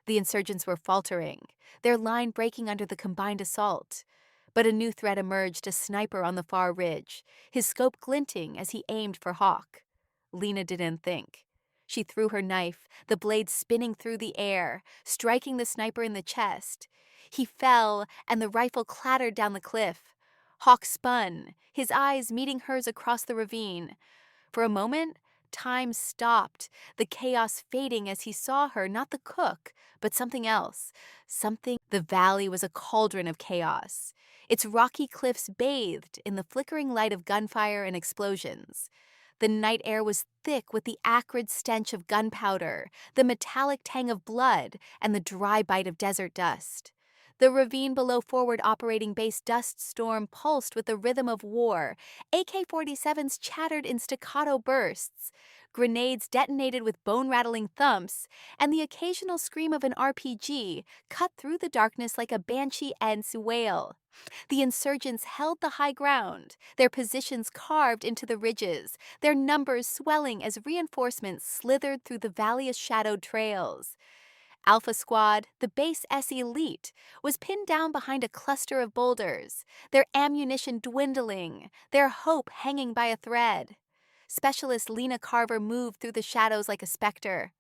The insurgents were faltering, their line breaking under the combined assault. But a new threat emerged, a sniper on the far ridge, his scope glinting as he aimed for Hawk. Lena didn't think. She threw her knife, the blade spinning through the air, striking the sniper in the chest. He fell, and the rifle clattered down the cliff. Hawk spun, his eyes meeting hers across the ravine. For a moment, time stopped, the chaos fading as he saw her, not the cook, but something else. The valley was a cauldron of chaos, its rocky cliffs bathed in the flickering light of gunfire and explosions. The night air was thick with the acrid stench of gunpowder, the metallic tang of blood, and the dry bite of desert dust. The ravine below Forward Operating Base Duststorm pulsed with the rhythm of war. AK-47s chattered in staccato bursts. Grenades detonated with bone-rattling thumps, and the occasional scream of an RPG cut through the darkness like a banshee ant's wail. The insurgents held the high ground, their positions carved into the ridges, their numbers swelling as reinforcements slithered through the valley-shadowed trails. Alpha Squad, the base S elite, was pinned down behind a cluster of boulders, their ammunition dwindling, their hope hanging by a thread. Specialist Lena Carver moved through the shadows like a specter.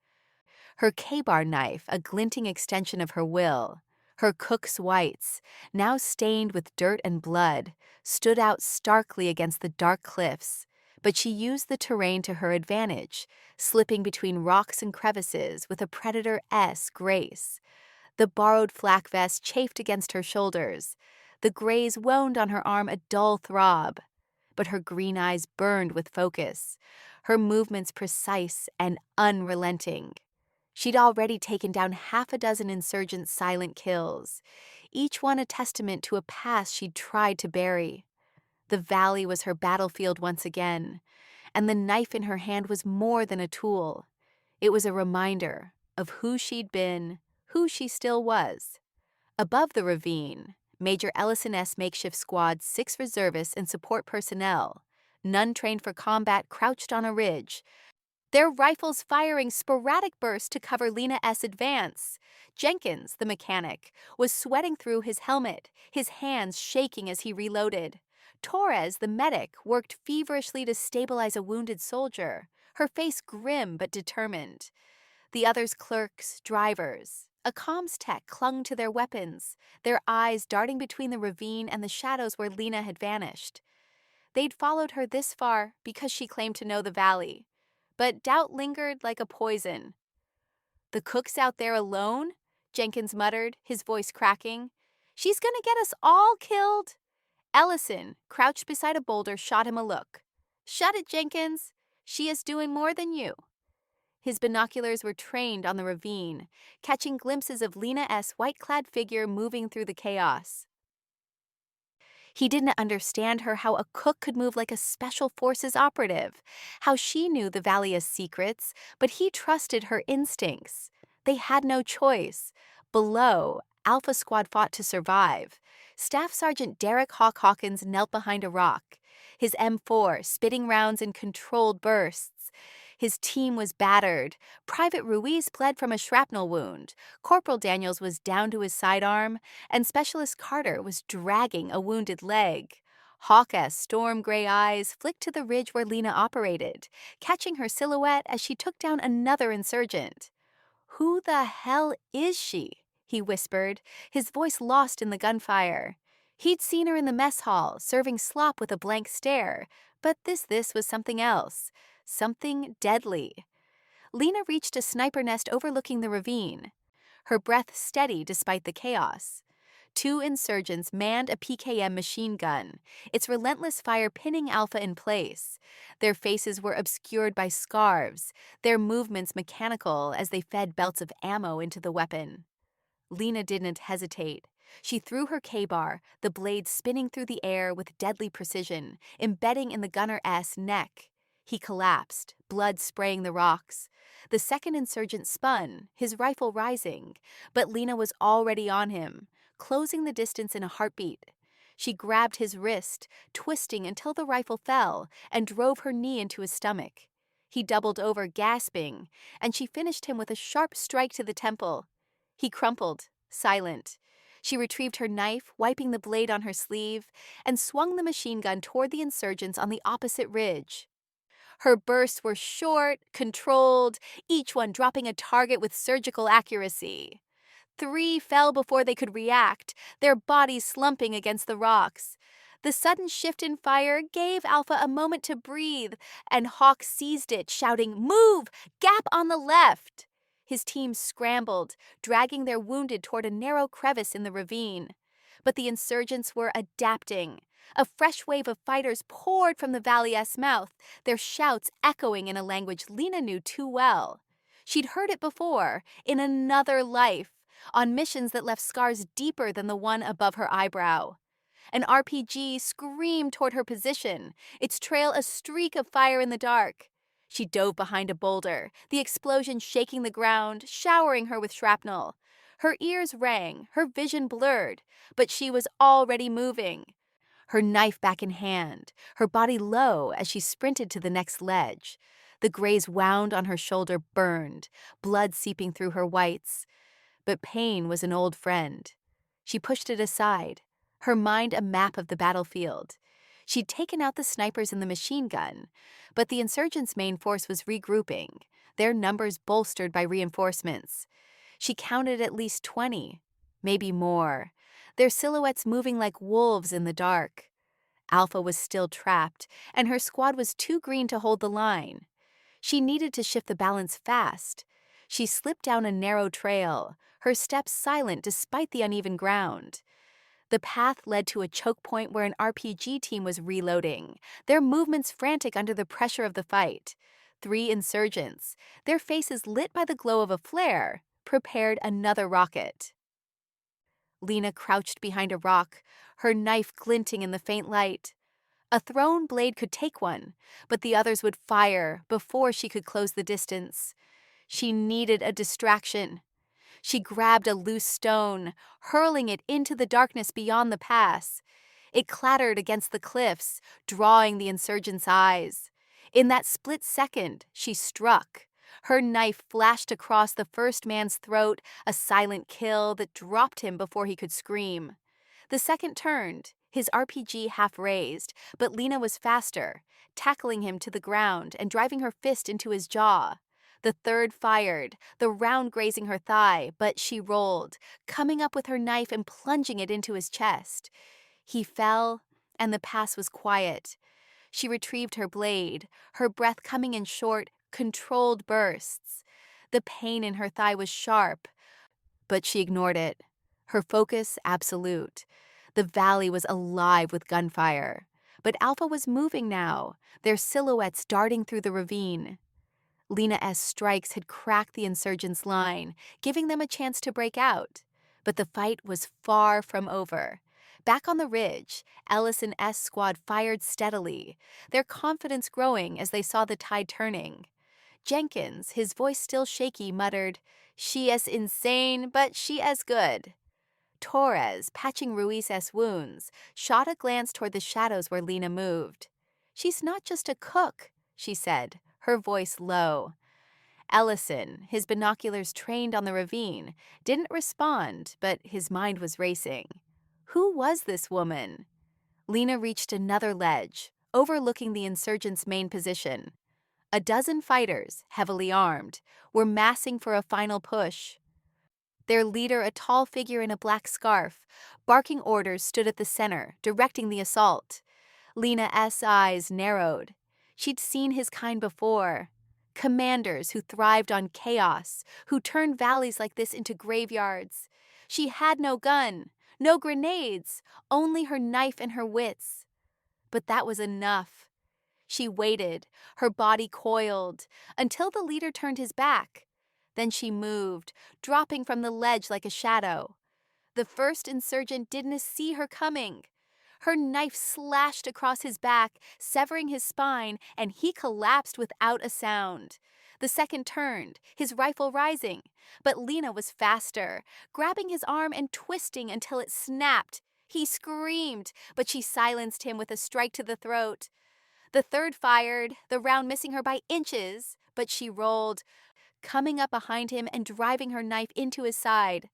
Her K-bar knife, a glinting extension of her will, her cook's whites, now stained with dirt and blood, stood out starkly against the dark cliffs, but she used the terrain to her advantage, slipping between rocks and crevices with a Predator-esque grace. The borrowed flak vest chafed against her shoulders. The graze wound on her arm a dull throb, but her green eyes burned with focus, her movements precise and unrelenting. She'd already taken down half a dozen insurgents' silent kills, each one a testament to a past she'd tried to bury. The valley was her battlefield once again, and the knife in her hand was more than a tool. It was a reminder of who she'd been, who she still was. Above the ravine, Major Ellison S. Makeshift Squad's 6 reservists and support personnel, none trained for combat, crouched on a ridge, their rifles firing sporadic bursts to cover Lena S. advance. Jenkins, the mechanic, was sweating through his helmet, his hands shaking as he reloaded. Torres, the medic, worked feverishly to stabilize a wounded soldier, her face grim but determined. The others, clerks, drivers, a comms tech, clung to their weapons, their eyes darting between the ravine and the shadows where Lena had vanished. They'd followed her this far because she claimed to know the valley, but doubt lingered like a poison. "The cook's out there alone?" Jenkins muttered, his voice cracking. "She's gonna get us all killed?" Ellison, crouched beside a boulder, shot him a look. "Shut it, Jenkins. She is doing more than you." His binoculars were trained on the ravine, catching glimpses of Lena S. white-clad figure moving through the chaos. He didn't understand her, how a cook could move like a special forces operative, how she knew the Valia's secrets, but he trusted her instincts. They had no choice. Below, Alpha Squad fought to survive. Staff Sergeant Derek Hawk Hawkins knelt behind a rock, his M4 spitting rounds in controlled bursts. His team was battered. Private Ruiz bled from a shrapnel wound. Corporal Daniels was down to his sidearm, and Specialist Carter was dragging a wounded leg. Hawk's storm-gray eyes flicked to the ridge where Lena operated, catching her silhouette as she took down another insurgent. "Who the hell is she?" he whispered, his voice lost in the gunfire. He'd seen her in the mess hall, serving slop with a blank stare, but this was something else. Something deadly. Lena reached a sniper nest overlooking the ravine, her breath steady despite the chaos. 2 insurgents manned a PKM machine gun, its relentless fire pinning Alpha in place. Their faces were obscured by scarves, their movements mechanical as they fed belts of ammo into the weapon. Lena didn't hesitate. She threw her K-bar, the blade spinning through the air with deadly precision, embedding in the gunner's neck. He collapsed, blood spraying the rocks. The second insurgent spun, his rifle rising, but Lena was already on him, closing the distance in a heartbeat. She grabbed his wrist, twisting until the rifle fell, and drove her knee into his stomach. He doubled over, gasping, and she finished him with a sharp strike to the temple. He crumpled, silent. She retrieved her knife, wiping the blade on her sleeve, and swung the machine gun toward the insurgents on the opposite ridge. Her bursts were short, controlled, each one dropping a target with surgical accuracy. 3 fell before they could react, their bodies slumping against the rocks. The sudden shift in fire gave Alpha a moment to breathe, and Hawk seized it, shouting, "Move! Gap on the left!" His team scrambled, dragging their wounded toward a narrow crevice in the ravine. But the insurgents were adapting. A fresh wave of fighters poured from the valley's mouth, their shouts echoing in a language Lena knew too well. She'd heard it before, in another life, on missions that left scars deeper than the one above her eyebrow. An RPG screamed toward her position, its trail a streak of fire in the dark. She dove behind a boulder, the explosion shaking the ground, showering her with shrapnel. Her ears rang, her vision blurred, but she was already moving. Her knife back in hand, her body low as she sprinted to the next ledge. The graze wound on her shoulder burned, blood seeping through her whites. But pain was an old friend. She pushed it aside, her mind a map of the battlefield. She'd taken out the snipers and the machine gun, but the insurgents' main force was regrouping, their numbers bolstered by reinforcements. She counted at least 20, maybe more, their silhouettes moving like wolves in the dark. Alpha was still trapped, and her squad was too green to hold the line. She needed to shift the balance fast. She slipped down a narrow trail, her steps silent despite the uneven ground. The path led to a choke point where an RPG team was reloading, their movements frantic under the pressure of the fight. 3 insurgents, their faces lit by the glow of a flare, prepared another rocket. Lena crouched behind a rock, her knife glinting in the faint light. A thrown blade could take one, but the others would fire before she could close the distance. She needed a distraction. She grabbed a loose stone, hurling it into the darkness beyond the pass. It clattered against the cliffs, drawing the insurgents' eyes. In that split second, she struck. Her knife flashed across the first man's throat, a silent kill that dropped him before he could scream. The second turned, his RPG half raised, but Lena was faster, tackling him to the ground and driving her fist into his jaw. The third fired, the round grazing her thigh, but she rolled, coming up with her knife and plunging it into his chest. He fell, and the pass was quiet. She retrieved her blade, her breath coming in short, controlled bursts. The pain in her thigh was sharp, but she ignored it. Her focus absolute. The valley was alive with gunfire. But Alpha was moving now, their silhouettes darting through the ravine. Lena-S strikes had cracked the insurgents' line, giving them a chance to break out. But the fight was far from over. Back on the ridge, Ellison-S squad fired steadily, their confidence growing as they saw the tide turning. Jenkins, his voice still shaky, muttered, "She is insane, but she is good." Torres, patching Ruiz's wounds, shot a glance toward the shadows where Lena moved. "She's not just a cook," she said, her voice low. Ellison, his binoculars trained on the ravine, didn't respond, but his mind was racing. Who was this woman? Lena reached another ledge, overlooking the insurgents' main position. A dozen fighters, heavily armed, were massing for a final push. Their leader, a tall figure in a black scarf, barking orders, stood at the center, directing the assault. Lena-S eyes narrowed. She'd seen his kind before. Commanders who thrived on chaos, who turned valleys like this into graveyards. She had no gun, no grenades, only her knife and her wits. But that was enough. She waited, her body coiled, until the leader turned his back. Then she moved, dropping from the ledge like a shadow. The first insurgent didn't see her coming. Her knife slashed across his back, severing his spine, and he collapsed without a sound. The second turned, his rifle rising, but Lena was faster, grabbing his arm and twisting until it snapped. He screamed, but she silenced him with a strike to the throat. The third fired, the round missing her by inches, but she rolled, coming up behind him and driving her knife into his side.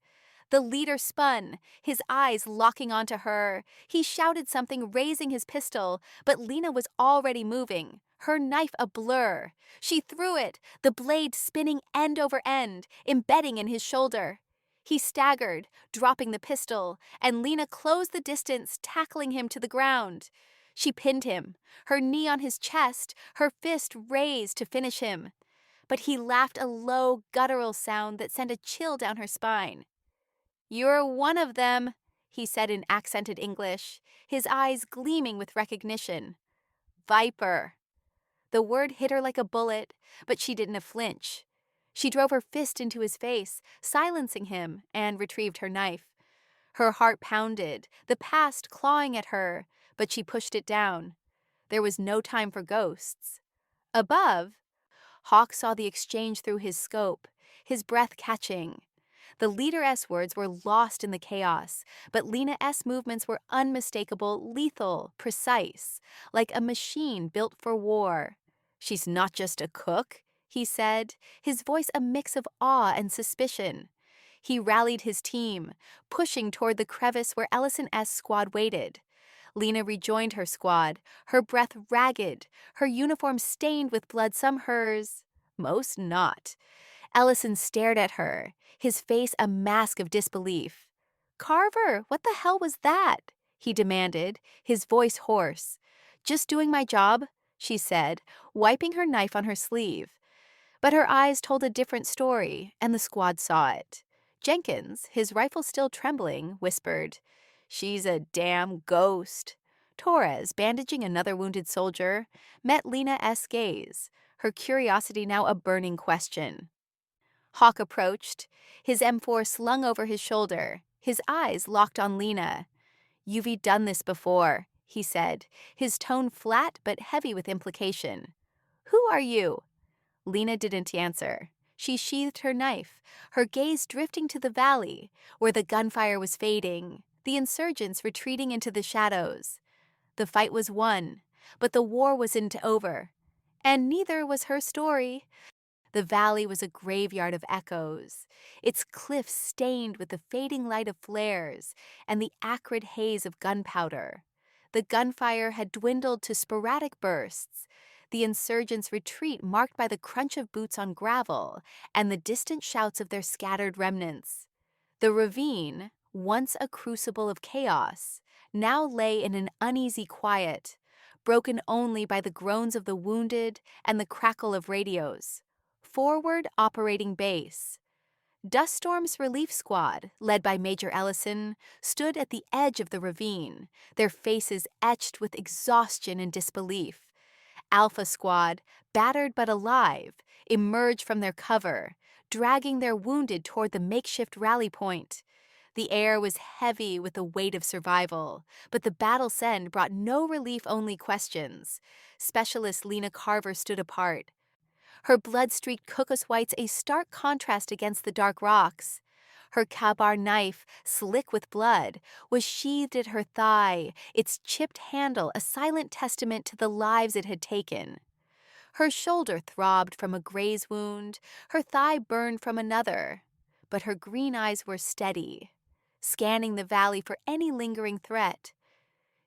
The leader spun, his eyes locking onto her. He shouted something, raising his pistol, but Lena was already moving, her knife a blur. She threw it, the blade spinning end over end, embedding in his shoulder. He staggered, dropping the pistol, and Lena closed the distance, tackling him to the ground. She pinned him, her knee on his chest, her fist raised to finish him. But he laughed a low, guttural sound that sent a chill down her spine. "You're one of them," he said in accented English, his eyes gleaming with recognition. "Viper." The word hit her like a bullet, but she didn't flinch. She drove her fist into his face, silencing him, and retrieved her knife. Her heart pounded, the past clawing at her, but she pushed it down. There was no time for ghosts. Above, Hawk saw the exchange through his scope, his breath catching. The Leader S words were lost in the chaos, but Lena S movements were unmistakable, lethal, precise, like a machine built for war. "She's not just a cook," he said, his voice a mix of awe and suspicion. He rallied his team, pushing toward the crevice where Ellison S squad waited. Lena rejoined her squad, her breath ragged, her uniform stained with blood, some hers, most not. Ellison stared at her, his face a mask of disbelief. "Carver, what the hell was that?" he demanded, his voice hoarse. "Just doing my job," she said, wiping her knife on her sleeve. But her eyes told a different story, and the squad saw it. Jenkins, his rifle still trembling, whispered, "She's a damn ghost." Torres, bandaging another wounded soldier, met Lena S. gaze, her curiosity now a burning question. Hawk approached, his M4 slung over his shoulder, his eyes locked on Lena. "You've done this before," he said, his tone flat but heavy with implication. "Who are you?" Lena didn't answer. She sheathed her knife, her gaze drifting to the valley, where the gunfire was fading, the insurgents retreating into the shadows. The fight was won, but the war wasn't over. And neither was her story. The valley was a graveyard of echoes, its cliffs stained with the fading light of flares and the acrid haze of gunpowder. The gunfire had dwindled to sporadic bursts, the insurgents' retreat marked by the crunch of boots on gravel and the distant shouts of their scattered remnants. The ravine, once a crucible of chaos, now lay in an uneasy quiet, broken only by the groans of the wounded and the crackle of radios. Forward Operating Base. Duststorm's relief squad, led by Major Ellison, stood at the edge of the ravine, their faces etched with exhaustion and disbelief. Alpha Squad, battered but alive, emerged from their cover, dragging their wounded toward the makeshift rally point. The air was heavy with the weight of survival, but the battle send brought no relief-only questions. Specialist Lena Carver stood apart, her blood-streaked cookus whites a stark contrast against the dark rocks. Her kabar knife, slick with blood, was sheathed at her thigh, its chipped handle a silent testament to the lives it had taken. Her shoulder throbbed from a graze wound, her thigh burned from another, but her green eyes were steady, scanning the valley for any lingering threat.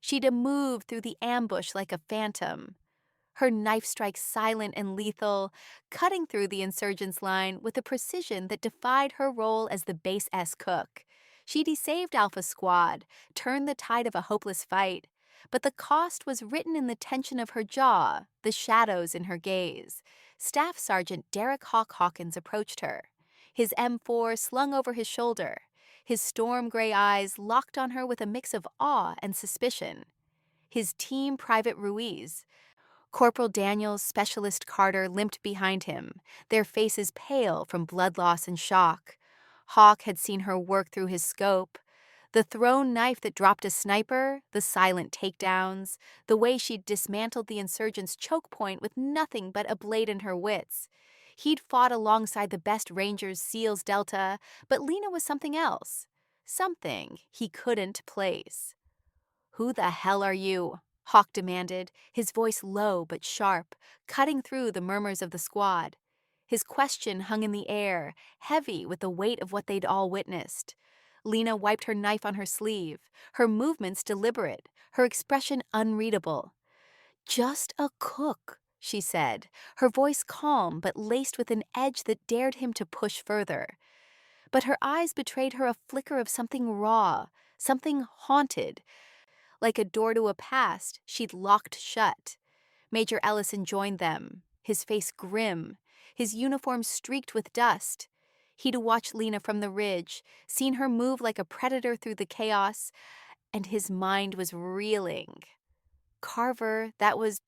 She'd moved through the ambush like a phantom, her knife strike silent and lethal, cutting through the insurgents' line with a precision that defied her role as the Base S cook. She saved Alpha Squad, turned the tide of a hopeless fight, but the cost was written in the tension of her jaw, the shadows in her gaze. Staff Sergeant Derek Hawk Hawkins approached her, his M4 slung over his shoulder, his storm gray eyes locked on her with a mix of awe and suspicion. His team Private Ruiz, Corporal Daniels, Specialist Carter limped behind him, their faces pale from blood loss and shock. Hawk had seen her work through his scope. The thrown knife that dropped a sniper, the silent takedowns, the way she'd dismantled the insurgents' choke point with nothing but a blade in her wits. He'd fought alongside the best Rangers, SEALs, Delta, but Lena was something else. Something he couldn't place. "Who the hell are you?" Hawk demanded, his voice low but sharp, cutting through the murmurs of the squad. His question hung in the air, heavy with the weight of what they'd all witnessed. Lena wiped her knife on her sleeve, her movements deliberate, her expression unreadable. "Just a cook," she said, her voice calm but laced with an edge that dared him to push further. But her eyes betrayed her a flicker of something raw, something haunted, like a door to a past she'd locked shut. Major Ellison joined them, his face grim, his uniform streaked with dust. He'd watched Lena from the ridge, seen her move like a predator through the chaos, and his mind was reeling. "Carver, that was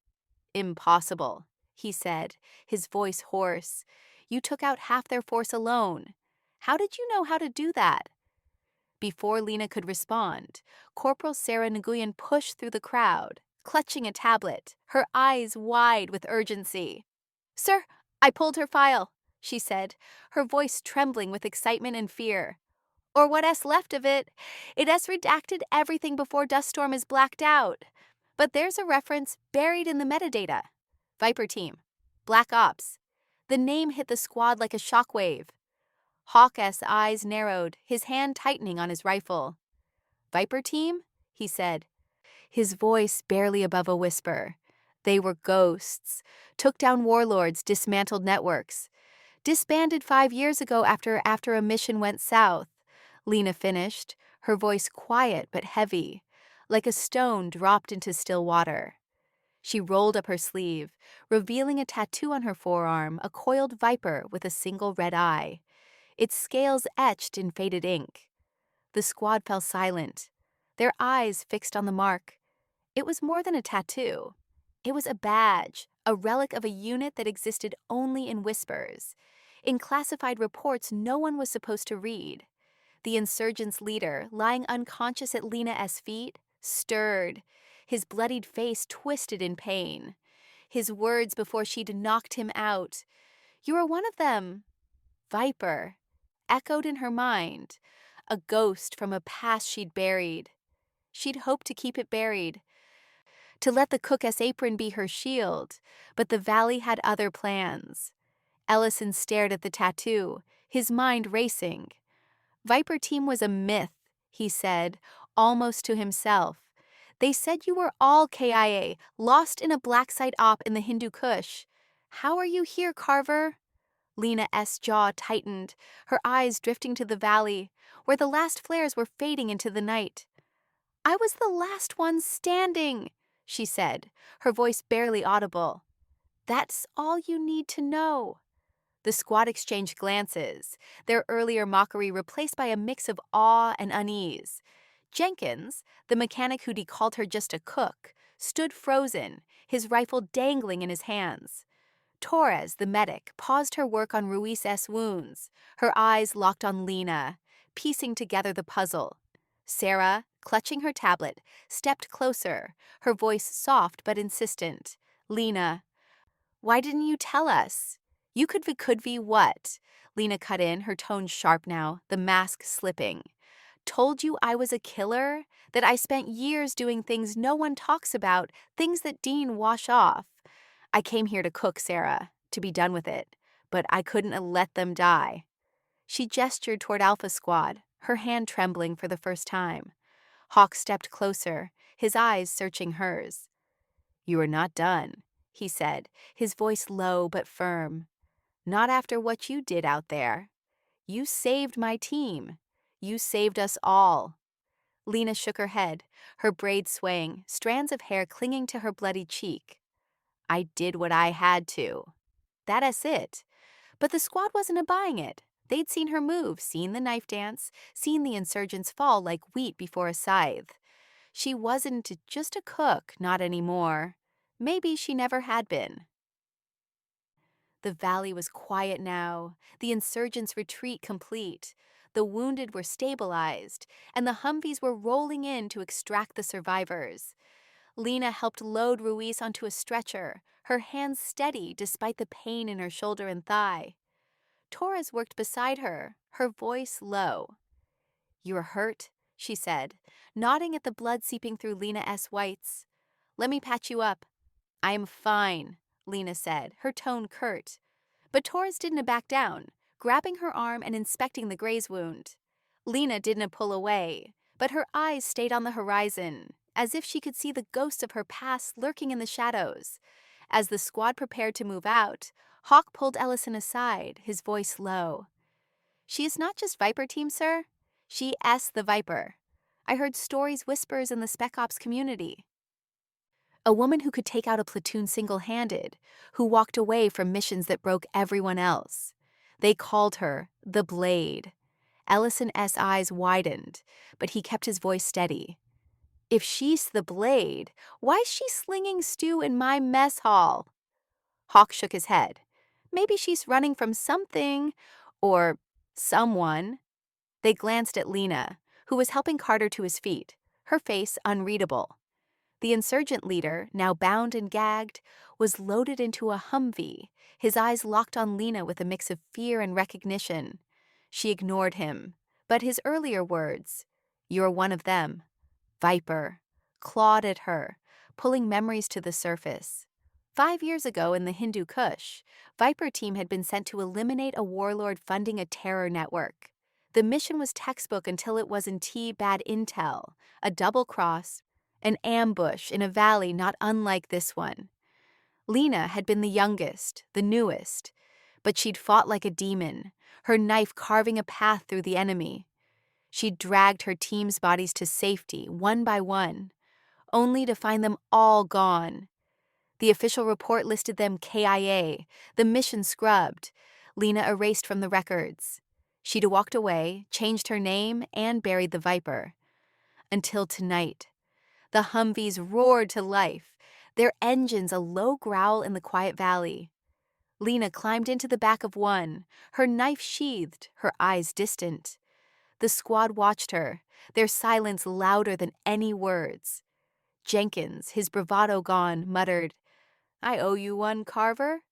impossible," he said, his voice hoarse. You took out half their force alone. How did you know how to do that? Before Lena could respond, Corporal Sarah Nguyen pushed through the crowd, clutching a tablet, her eyes wide with urgency. "Sir, I pulled her file," she said, her voice trembling with excitement and fear. "Or what S left of it. It S redacted everything before Duststorm is blacked out. But there's a reference buried in the metadata. Viper Team. Black Ops." The name hit the squad like a shockwave. Hawk's eyes narrowed, his hand tightening on his rifle. "Viper Team?" he said, his voice barely above a whisper. They were ghosts, took down warlords, dismantled networks. Disbanded 5 years ago after a mission went south. Lena finished, her voice quiet but heavy, like a stone dropped into still water. She rolled up her sleeve, revealing a tattoo on her forearm, a coiled viper with a single red eye, its scales etched in faded ink. The squad fell silent, their eyes fixed on the mark. It was more than a tattoo. It was a badge, a relic of a unit that existed only in whispers, in classified reports no one was supposed to read. The insurgents' leader, lying unconscious at Lena's feet, stirred, his bloodied face twisted in pain. His words before she'd knocked him out, "You are one of them." Viper, echoed in her mind, a ghost from a past she'd buried. She'd hoped to keep it buried, to let the cook's apron be her shield, but the valley had other plans. Ellison stared at the tattoo, his mind racing. Viper Team was a myth, he said, almost to himself. They said you were all KIA, lost in a black site op in the Hindu Kush. How are you here, Carver? Lena's jaw tightened, her eyes drifting to the valley, where the last flares were fading into the night. "I was the last one standing," she said, her voice barely audible. "That's all you need to know." The squad exchanged glances, their earlier mockery replaced by a mix of awe and unease. Jenkins, the mechanic who'd called her just a cook, stood frozen, his rifle dangling in his hands. Torres, the medic, paused her work on Ruiz's wounds, her eyes locked on Lena, piecing together the puzzle. Sarah, clutching her tablet, stepped closer, her voice soft but insistent. "Lena, why didn't you tell us?" "You could be what?" Lena cut in, her tone sharp now, the mask slipping. "Told you I was a killer? That I spent years doing things no one talks about, things that Dean wash off. I came here to cook, Sarah, to be done with it, but I couldn't let them die." She gestured toward Alpha Squad, her hand trembling for the first time. Hawk stepped closer, his eyes searching hers. "You are not done," he said, his voice low but firm. "Not after what you did out there. You saved my team. You saved us all." Lena shook her head, her braids swaying, strands of hair clinging to her bloody cheek. "I did what I had to." That's it. But the squad wasn't buying it. They'd seen her move, seen the knife dance, seen the insurgents fall like wheat before a scythe. She wasn't just a cook, not anymore. Maybe she never had been. The valley was quiet now, the insurgents' retreat complete. The wounded were stabilized, and the Humvees were rolling in to extract the survivors. Lena helped load Ruiz onto a stretcher, her hands steady despite the pain in her shoulder and thigh. Torres worked beside her, her voice low. "You're hurt," she said, nodding at the blood seeping through Lena's whites. "Let me patch you up." "I am fine," Lena said, her tone curt. But Torres didn't back down, grabbing her arm and inspecting the graze wound. Lena didn't pull away, but her eyes stayed on the horizon, as if she could see the ghosts of her past lurking in the shadows. As the squad prepared to move out, Hawk pulled Ellison aside, his voice low. "She is not just Viper Team, sir. She is the Viper. I heard stories, whispers in the Spec Ops community. A woman who could take out a platoon single-handed, who walked away from missions that broke everyone else. They called her the Blade." Ellison's eyes widened, but he kept his voice steady. "If she's the Blade, why's she slinging stew in my mess hall?" Hawk shook his head. maybe she's running from something or someone. They glanced at Lena, who was helping Carter to his feet, her face unreadable. The insurgent leader, now bound and gagged, was loaded into a Humvee, his eyes locked on Lena with a mix of fear and recognition. She ignored him, but his earlier words, "You're one of them," Viper, clawed at her, pulling memories to the surface. 5 years ago in the Hindu Kush, Viper team had been sent to eliminate a warlord funding a terror network. The mission was textbook until it was indeed bad intel, a double cross, an ambush in a valley not unlike this one. Lena had been the youngest, the newest, but she'd fought like a demon, her knife carving a path through the enemy. She'd dragged her team's bodies to safety, one by one, only to find them all gone. The official report listed them KIA, the mission scrubbed, Lena erased from the records. She'd walked away, changed her name, and buried the Viper. Until tonight. The Humvees roared to life, their engines a low growl in the quiet valley. Lena climbed into the back of one, her knife sheathed, her eyes distant. The squad watched her, their silence louder than any words. Jenkins, his bravado gone, muttered, "I owe you one, Carver."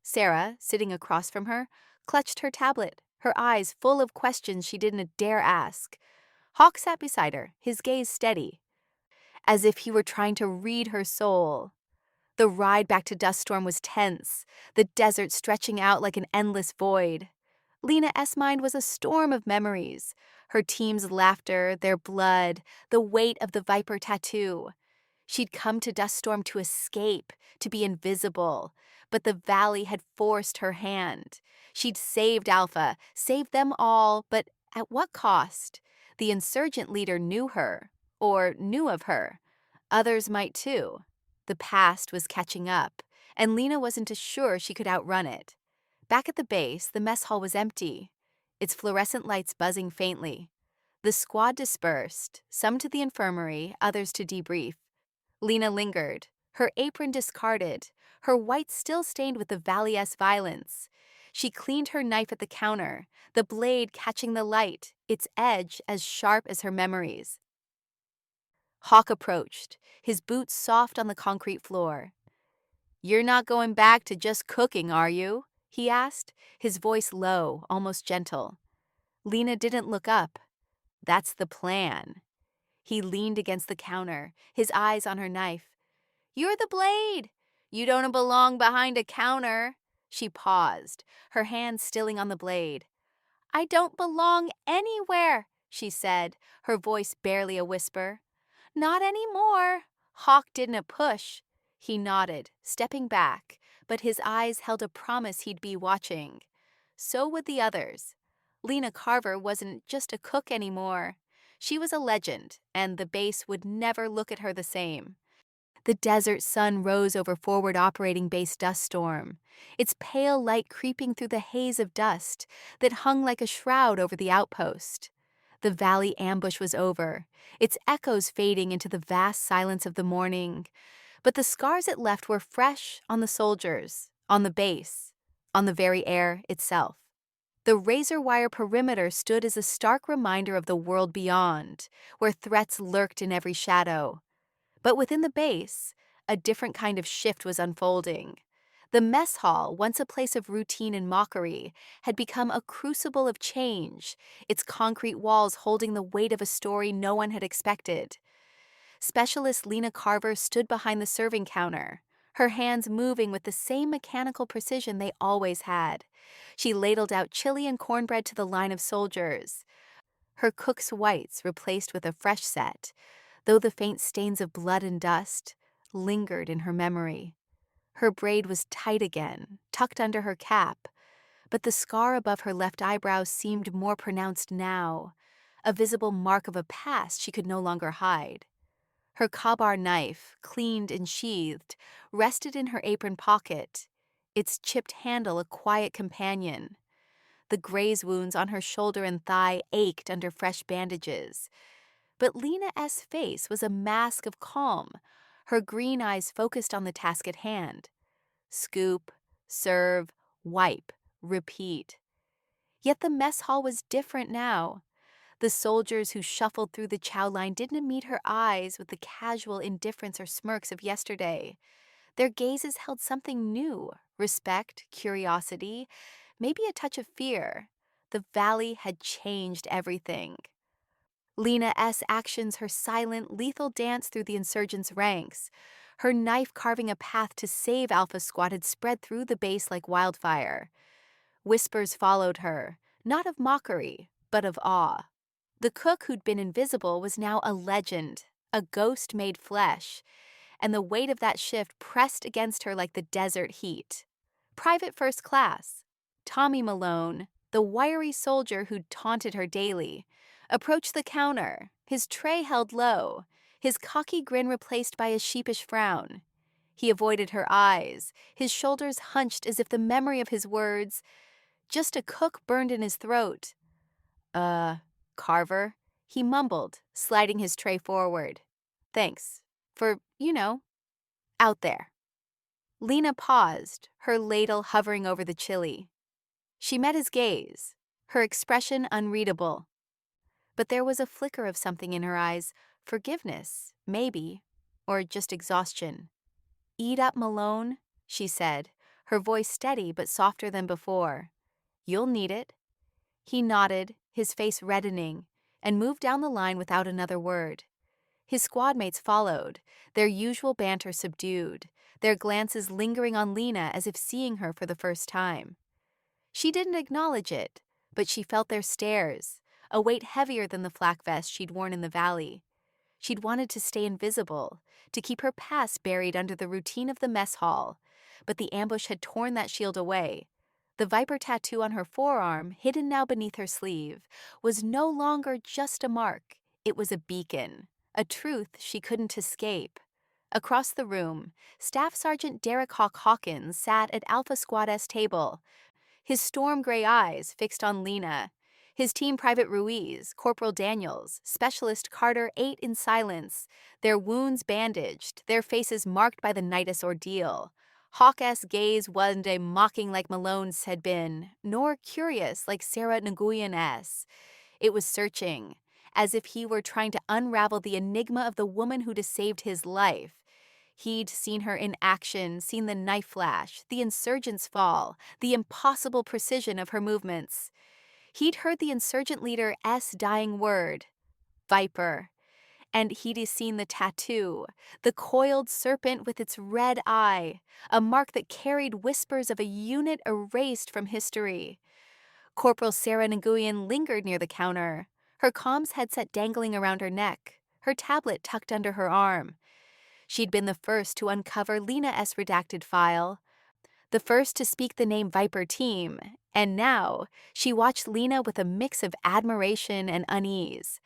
Sarah, sitting across from her, clutched her tablet, her eyes full of questions she didn't dare ask. Hawk sat beside her, his gaze steady, as if he were trying to read her soul. The ride back to Duststorm was tense, the desert stretching out like an endless void. Lena S. mind was a storm of memories, her team's laughter, their blood, the weight of the Viper tattoo. She'd come to Duststorm to escape, to be invisible, but the valley had forced her hand. She'd saved Alpha, saved them all, but at what cost? The insurgent leader knew her, or knew of her. Others might too. The past was catching up, and Lena wasn't sure she could outrun it. Back at the base, the mess hall was empty, its fluorescent lights buzzing faintly. The squad dispersed, some to the infirmary, others to debrief. Lena lingered, her apron discarded, her white still stained with the valley-esque violence. She cleaned her knife at the counter, the blade catching the light, its edge as sharp as her memories. Hawk approached, his boots soft on the concrete floor. "You're not going back to just cooking, are you?" he asked, his voice low, almost gentle. Lena didn't look up. "That's the plan." He leaned against the counter, his eyes on her knife. "You're the blade! You don't belong behind a counter." She paused, her hand stilling on the blade. "I don't belong anywhere," she said, her voice barely a whisper. "Not anymore." Hawk didn't push. He nodded, stepping back, but his eyes held a promise he'd be watching. So would the others. Lena Carver wasn't just a cook anymore. She was a legend, and the base would never look at her the same. The desert sun rose over Forward Operating Base Duststorm, its pale light creeping through the haze of dust that hung like a shroud over the outpost. The valley ambush was over, its echoes fading into the vast silence of the morning. But the scars it left were fresh on the soldiers, on the base, on the very air itself. The razor wire perimeter stood as a stark reminder of the world beyond, where threats lurked in every shadow. But within the base, a different kind of shift was unfolding. The mess hall, once a place of routine and mockery, had become a crucible of change, its concrete walls holding the weight of a story no one had expected. Specialist Lena Carver stood behind the serving counter, her hands moving with the same mechanical precision they always had. She ladled out chili and cornbread to the line of soldiers, her cook's whites replaced with a fresh set, though the faint stains of blood and dust lingered in her memory. Her braid was tight again, tucked under her cap, but the scar above her left eyebrow seemed more pronounced now, a visible mark of a past she could no longer hide. Her kabar knife, cleaned and sheathed, rested in her apron pocket, its chipped handle a quiet companion. The graze wounds on her shoulder and thigh ached under fresh bandages. But Lena S.'s face was a mask of calm, her green eyes focused on the task at hand. Scoop, serve, wipe, repeat. Yet the mess hall was different now. The soldiers who shuffled through the chow line didn't meet her eyes with the casual indifference or smirks of yesterday. Their gazes held something new: respect, curiosity, maybe a touch of fear. The valley had changed everything. Lena S. actions her silent, lethal dance through the insurgents' ranks. Her knife carving a path to save Alpha Squad had spread through the base like wildfire. Whispers followed her, not of mockery, but of awe. The cook who'd been invisible was now a legend, a ghost made flesh, and the weight of that shift pressed against her like the desert heat. Private First Class, Tommy Malone, the wiry soldier who'd taunted her daily, approached the counter, his tray held low, his cocky grin replaced by a sheepish frown. He avoided her eyes, his shoulders hunched as if the memory of his words, "Just a cook," burned in his throat. Carver, he mumbled, sliding his tray forward. "Thanks. For, out there." Lena paused, her ladle hovering over the chili. She met his gaze, her expression unreadable. But there was a flicker of something in her eyes, forgiveness, maybe, or just exhaustion. "Eat up, Malone," she said, her voice steady but softer than before. "You'll need it." He nodded, his face reddening, and moved down the line without another word. His squadmates followed, their usual banter subdued, their glances lingering on Lena as if seeing her for the first time. She didn't acknowledge it, but she felt their stares, a weight heavier than the flak vest she'd worn in the valley. She'd wanted to stay invisible, to keep her past buried under the routine of the mess hall, but the ambush had torn that shield away. The viper tattoo on her forearm, hidden now beneath her sleeve, was no longer just a mark. It was a beacon, a truth she couldn't escape. Across the room, Staff Sergeant Derek Hawk Hawkins sat at Alpha Squad S table, his storm gray eyes fixed on Lena. His team Private Ruiz, Corporal Daniels, Specialist Carter ate in silence, their wounds bandaged, their faces marked by the night's ordeal. Hawk-S gaze wasn't a mocking like Malone's had been, nor curious like Sarah Nguyen's. It was searching, as if he were trying to unravel the enigma of the woman who'd saved his life. He'd seen her in action, seen the knife flash, the insurgents fall, the impossible precision of her movements. He'd heard the insurgent leader S dying word, Viper, and he'd seen the tattoo, the coiled serpent with its red eye, a mark that carried whispers of a unit erased from history. Corporal Sarah Nguyen lingered near the counter, her comms headset dangling around her neck, her tablet tucked under her arm. She'd been the first to uncover Lena S. redacted file, the first to speak the name Viper Team, and now she watched Lena with a mix of admiration and unease.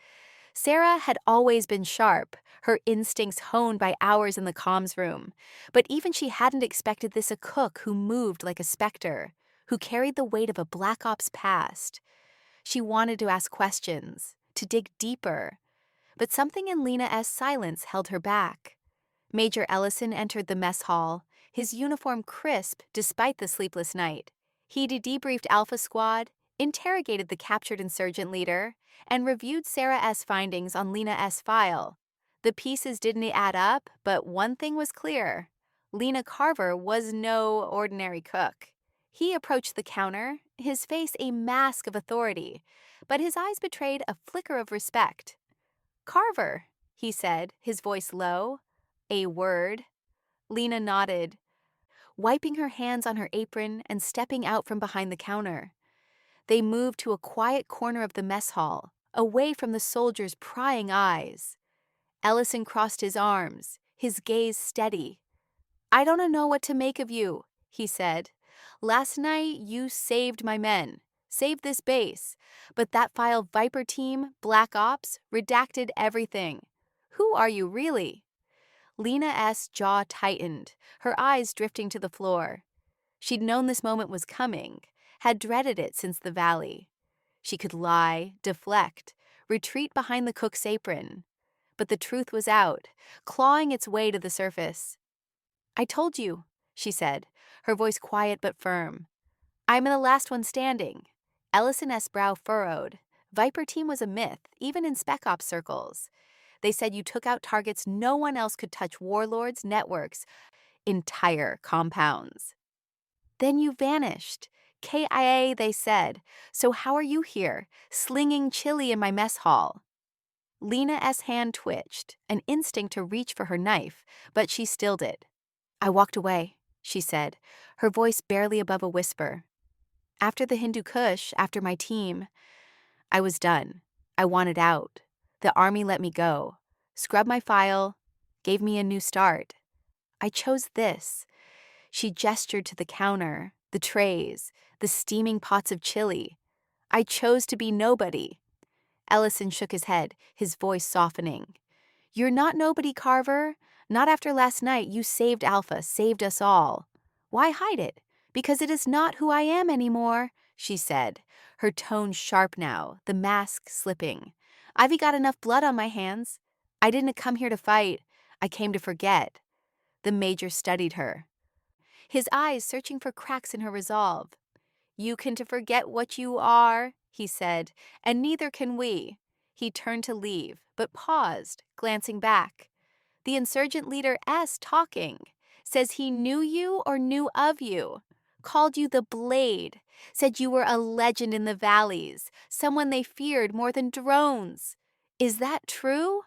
Sarah had always been sharp, her instincts honed by hours in the comms room, but even she hadn't expected this a cook who moved like a specter, who carried the weight of a Black Ops past. She wanted to ask questions, to dig deeper, but something in Lena S.'s silence held her back. Major Ellison entered the mess hall, his uniform crisp despite the sleepless night. He'd debriefed Alpha Squad, interrogated the captured insurgent leader, and reviewed Sarah S. findings on Lena S. file. The pieces didn't add up, but one thing was clear. Lena Carver was no ordinary cook. He approached the counter, his face a mask of authority, but his eyes betrayed a flicker of respect. "Carver," he said, his voice low. "A word?" Lena nodded, wiping her hands on her apron and stepping out from behind the counter. They moved to a quiet corner of the mess hall, away from the soldiers' prying eyes. Ellison crossed his arms, his gaze steady. "I don't know what to make of you," he said. "Last night you saved my men, saved this base, but that file Viper Team, Black Ops, redacted everything. Who are you really?" Lena S.'s jaw tightened, her eyes drifting to the floor. She'd known this moment was coming, had dreaded it since the valley. She could lie, deflect, retreat behind the cook's apron. But the truth was out, clawing its way to the surface. "I told you," she said, her voice quiet but firm. I'm the last one standing. Ellison S. brow furrowed. Viper team was a myth, even in spec ops circles. They said you took out targets no one else could touch warlords, networks, entire compounds. Then you vanished. KIA, they said. So how are you here, slinging chili in my mess hall? Lena S. hand twitched, an instinct to reach for her knife, but she stilled it. I walked away, she said, her voice barely above a whisper. After the Hindu Kush, after my team, I was done. I wanted out. The army let me go, scrubbed my file, gave me a new start. I chose this. She gestured to the counter, the trays, the steaming pots of chili. I chose to be nobody. Ellison shook his head, his voice softening. You're not nobody, Carver. Not after last night. You saved Alpha, saved us all. Why hide it? Because it is not who I am anymore, she said, her tone sharp now, the mask slipping. I've got enough blood on my hands. I didn't come here to fight. I came to forget. The major studied her, his eyes searching for cracks in her resolve. You can to forget what you are, he said, and neither can we. He turned to leave, but paused, glancing back. The insurgent leader S talking, says he knew you or knew of you, called you the Blade, said you were a legend in the valleys, someone they feared more than drones. Is that true?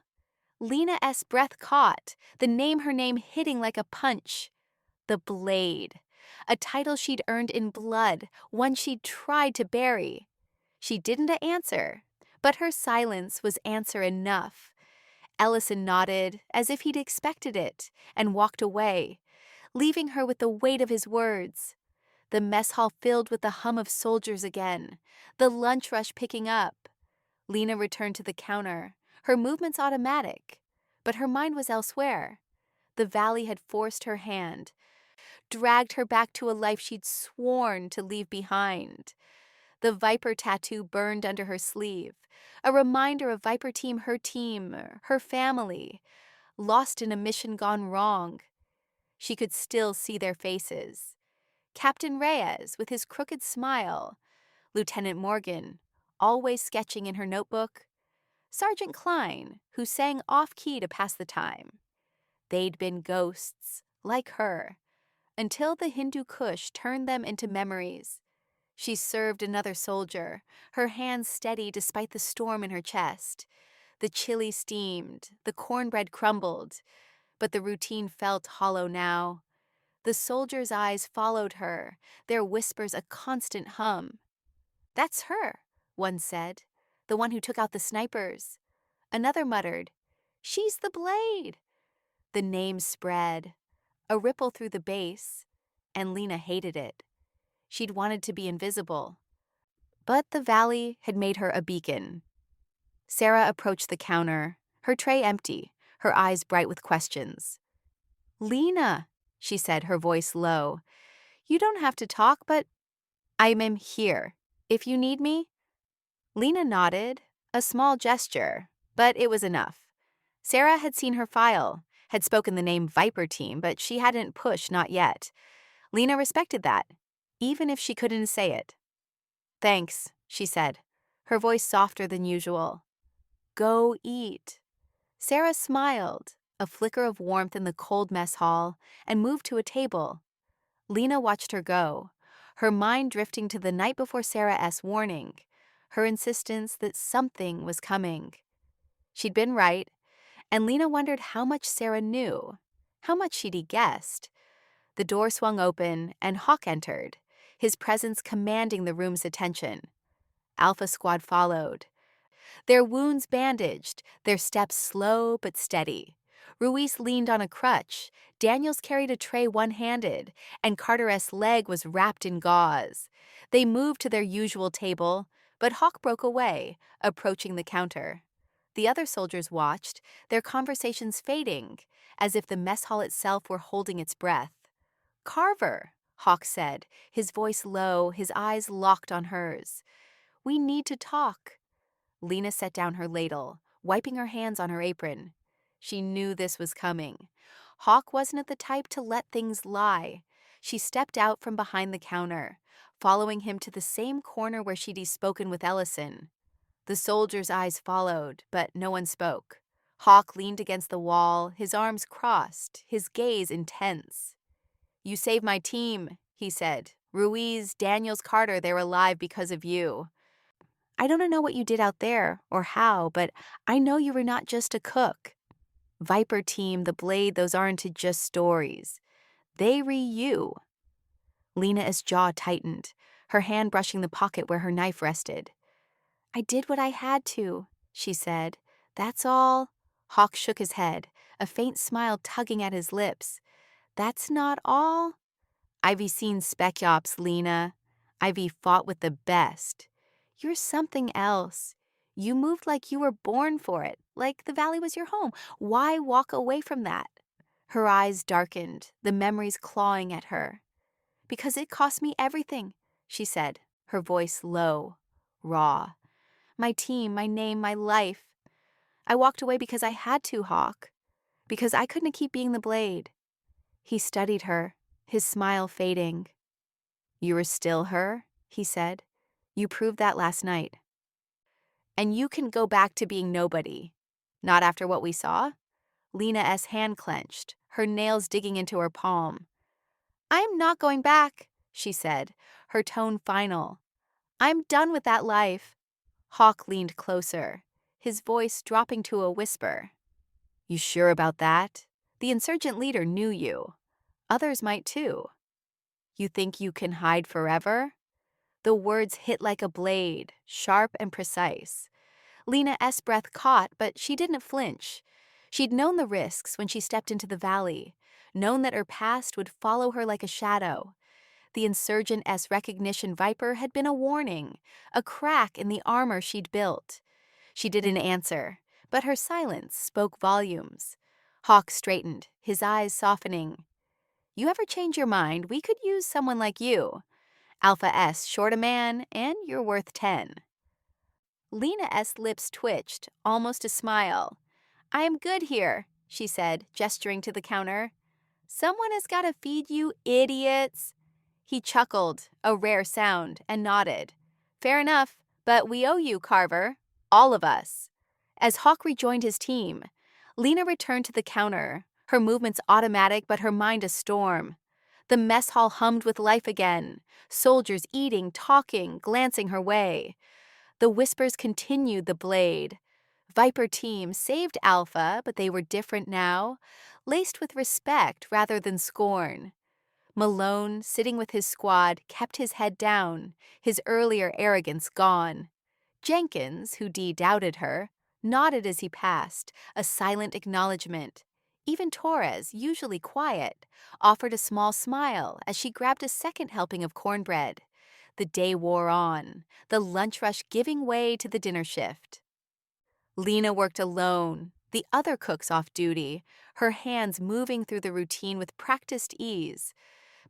Lena S. breath caught, the name her name hitting like a punch. The Blade, a title she'd earned in blood, one she'd tried to bury. She didn't answer, but her silence was answer enough. Ellison nodded, as if he'd expected it, and walked away, leaving her with the weight of his words. The mess hall filled with the hum of soldiers again, the lunch rush picking up. Lena returned to the counter, her movements automatic, but her mind was elsewhere. The valley had forced her hand, dragged her back to a life she'd sworn to leave behind. The Viper tattoo burned under her sleeve, a reminder of Viper team, her family, lost in a mission gone wrong. She could still see their faces. Captain Reyes, with his crooked smile, Lieutenant Morgan, always sketching in her notebook, Sergeant Klein, who sang off-key to pass the time. They'd been ghosts, like her, until the Hindu Kush turned them into memories. She served another soldier, her hands steady despite the storm in her chest. The chili steamed, the cornbread crumbled, but the routine felt hollow now. The soldier's eyes followed her, their whispers a constant hum. That's her, one said, the one who took out the snipers. Another muttered, She's the Blade. The name spread, a ripple through the base, and Lena hated it. She'd wanted to be invisible, but the valley had made her a beacon. Sarah approached the counter, her tray empty, her eyes bright with questions. Lena, she said, her voice low, you don't have to talk, but I'm here, if you need me. Lena nodded, a small gesture, but it was enough. Sarah had seen her file, had spoken the name Viper Team, but she hadn't pushed, not yet. Lena respected that, even if she couldn't say it. Thanks, she said, her voice softer than usual. Go eat. Sarah smiled, a flicker of warmth in the cold mess hall, and moved to a table. Lena watched her go, her mind drifting to the night before Sarah's warning, her insistence that something was coming. She'd been right, and Lena wondered how much Sarah knew, how much she'd guessed. The door swung open, and Hawk entered, his presence commanding the room's attention. Alpha Squad followed, their wounds bandaged, their steps slow but steady. Ruiz leaned on a crutch, Daniels carried a tray one-handed, and Carter's leg was wrapped in gauze. They moved to their usual table, but Hawk broke away, approaching the counter. The other soldiers watched, their conversations fading, as if the mess hall itself were holding its breath. Carver, Hawk said, his voice low, his eyes locked on hers. We need to talk. Lena set down her ladle, wiping her hands on her apron. She knew this was coming. Hawk wasn't the type to let things lie. She stepped out from behind the counter, following him to the same corner where she'd spoken with Ellison. The soldier's eyes followed, but no one spoke. Hawk leaned against the wall, his arms crossed, his gaze intense. "You saved my team," he said. "Ruiz, Daniels, Carter, they're alive because of you. I don't know what you did out there, or how, but I know you were not just a cook. Viper team, the blade, those aren't just stories. They you." Lena's jaw tightened, her hand brushing the pocket where her knife rested. "I did what I had to," she said. "That's all." Hawk shook his head, a faint smile tugging at his lips. "That's not all?" "I've seen spec ops, Lena. I've fought with the best. You're something else. You moved like you were born for it, like the valley was your home. Why walk away from that?" Her eyes darkened, the memories clawing at her. "Because it cost me everything," she said, her voice low, raw. "My team, my name, my life. I walked away because I had to, Hawk. Because I couldn't keep being the blade." He studied her, his smile fading. "You were still her," he said. "You proved that last night. And you can go back to being nobody. Not after what we saw?" Lena's hand clenched, her nails digging into her palm. "I'm not going back," she said, her tone final. "I'm done with that life." Hawk leaned closer, his voice dropping to a whisper. "You sure about that? The insurgent leader knew you. Others might too. You think you can hide forever?" The words hit like a blade, sharp and precise. Lena's breath caught, but she didn't flinch. She'd known the risks when she stepped into the valley, known that her past would follow her like a shadow. The insurgent's recognition viper had been a warning, a crack in the armor she'd built. She didn't answer, but her silence spoke volumes. Hawk straightened, his eyes softening. "You ever change your mind, we could use someone like you. Alpha S short a man, and you're worth 10. Lena's lips twitched, almost a smile. "I am good here," she said, gesturing to the counter. "Someone has got to feed you, idiots." He chuckled, a rare sound, and nodded. "Fair enough, but we owe you, Carver. All of us." As Hawk rejoined his team, Lena returned to the counter, her movements automatic but her mind a storm. The mess hall hummed with life again, soldiers eating, talking, glancing her way. The whispers continued the blade. Viper team saved Alpha, but they were different now, laced with respect rather than scorn. Malone, sitting with his squad, kept his head down, his earlier arrogance gone. Jenkins, who doubted her, nodded as he passed, a silent acknowledgement. Even Torres, usually quiet, offered a small smile as she grabbed a second helping of cornbread. The day wore on, the lunch rush giving way to the dinner shift. Lena worked alone, the other cooks off duty, her hands moving through the routine with practiced ease.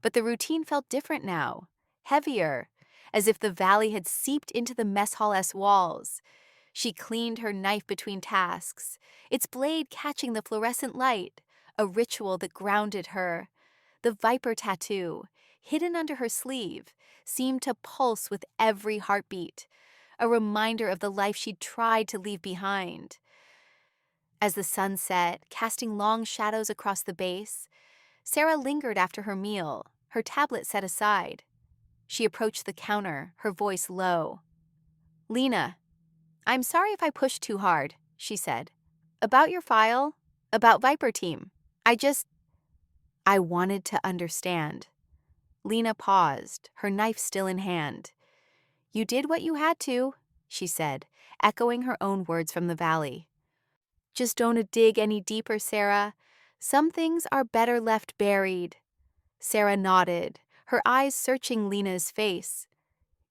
But the routine felt different now, heavier, as if the valley had seeped into the mess hall's walls. She cleaned her knife between tasks, its blade catching the fluorescent light, a ritual that grounded her. The viper tattoo, hidden under her sleeve, seemed to pulse with every heartbeat, a reminder of the life she'd tried to leave behind. As the sun set, casting long shadows across the base, Sarah lingered after her meal, her tablet set aside. She approached the counter, her voice low. "Lena, I'm sorry if I pushed too hard," she said. "About your file, about Viper Team. I wanted to understand." Lena paused, her knife still in hand. "You did what you had to," she said, echoing her own words from the valley. "Just don't dig any deeper, Sarah. Some things are better left buried." Sarah nodded, her eyes searching Lena's face.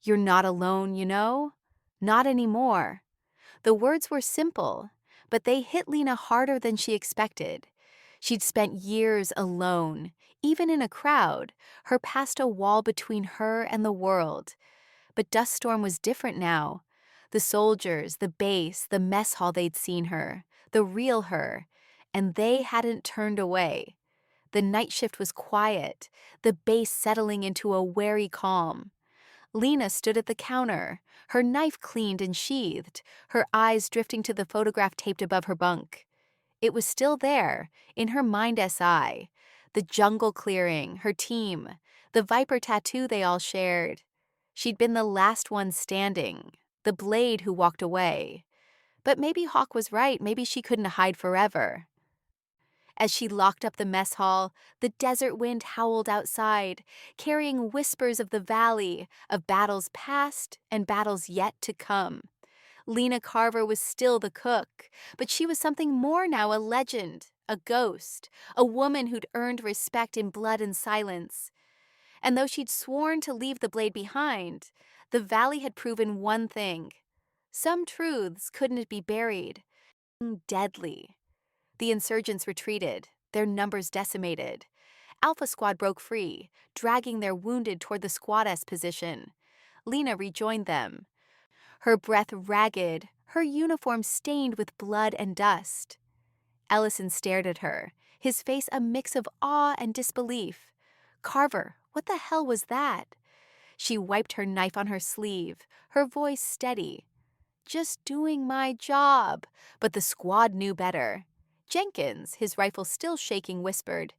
"You're not alone, you know? Not anymore." The words were simple, but they hit Lena harder than she expected. She'd spent years alone, even in a crowd, her past a wall between her and the world. But Duststorm was different now. The soldiers, the base, the mess hall they'd seen her, the real her, and they hadn't turned away. The night shift was quiet, the base settling into a wary calm. Lena stood at the counter, her knife cleaned and sheathed, her eyes drifting to the photograph taped above her bunk. It was still there, in her mind SI. The jungle clearing, her team, the viper tattoo they all shared. She'd been the last one standing, the blade who walked away. But maybe Hawk was right, maybe she couldn't hide forever. As she locked up the mess hall, the desert wind howled outside, carrying whispers of the valley, of battles past and battles yet to come. Lena Carver was still the cook, but she was something more now, a legend, a ghost, a woman who'd earned respect in blood and silence. And though she'd sworn to leave the blade behind, the valley had proven one thing. Some truths couldn't be buried. Deadly. The insurgents retreated, their numbers decimated. Alpha Squad broke free, dragging their wounded toward the Squad S position. Lena rejoined them, her breath ragged, her uniform stained with blood and dust. Ellison stared at her, his face a mix of awe and disbelief. Carver, what the hell was that? She wiped her knife on her sleeve, her voice steady. Just doing my job, but the squad knew better. Jenkins, his rifle still shaking, whispered,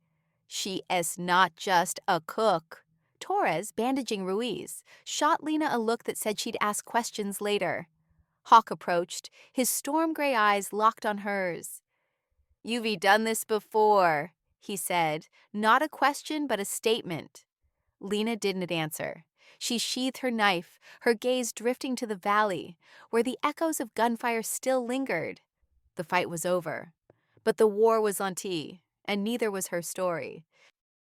"She is not just a cook." Torres, bandaging Ruiz, shot Lena a look that said she'd ask questions later. Hawk approached, his storm gray eyes locked on hers. "You've done this before," he said, not a question but a statement. Lena didn't answer. She sheathed her knife, her gaze drifting to the valley, where the echoes of gunfire still lingered. The fight was over. But the war was on T, and neither was her story.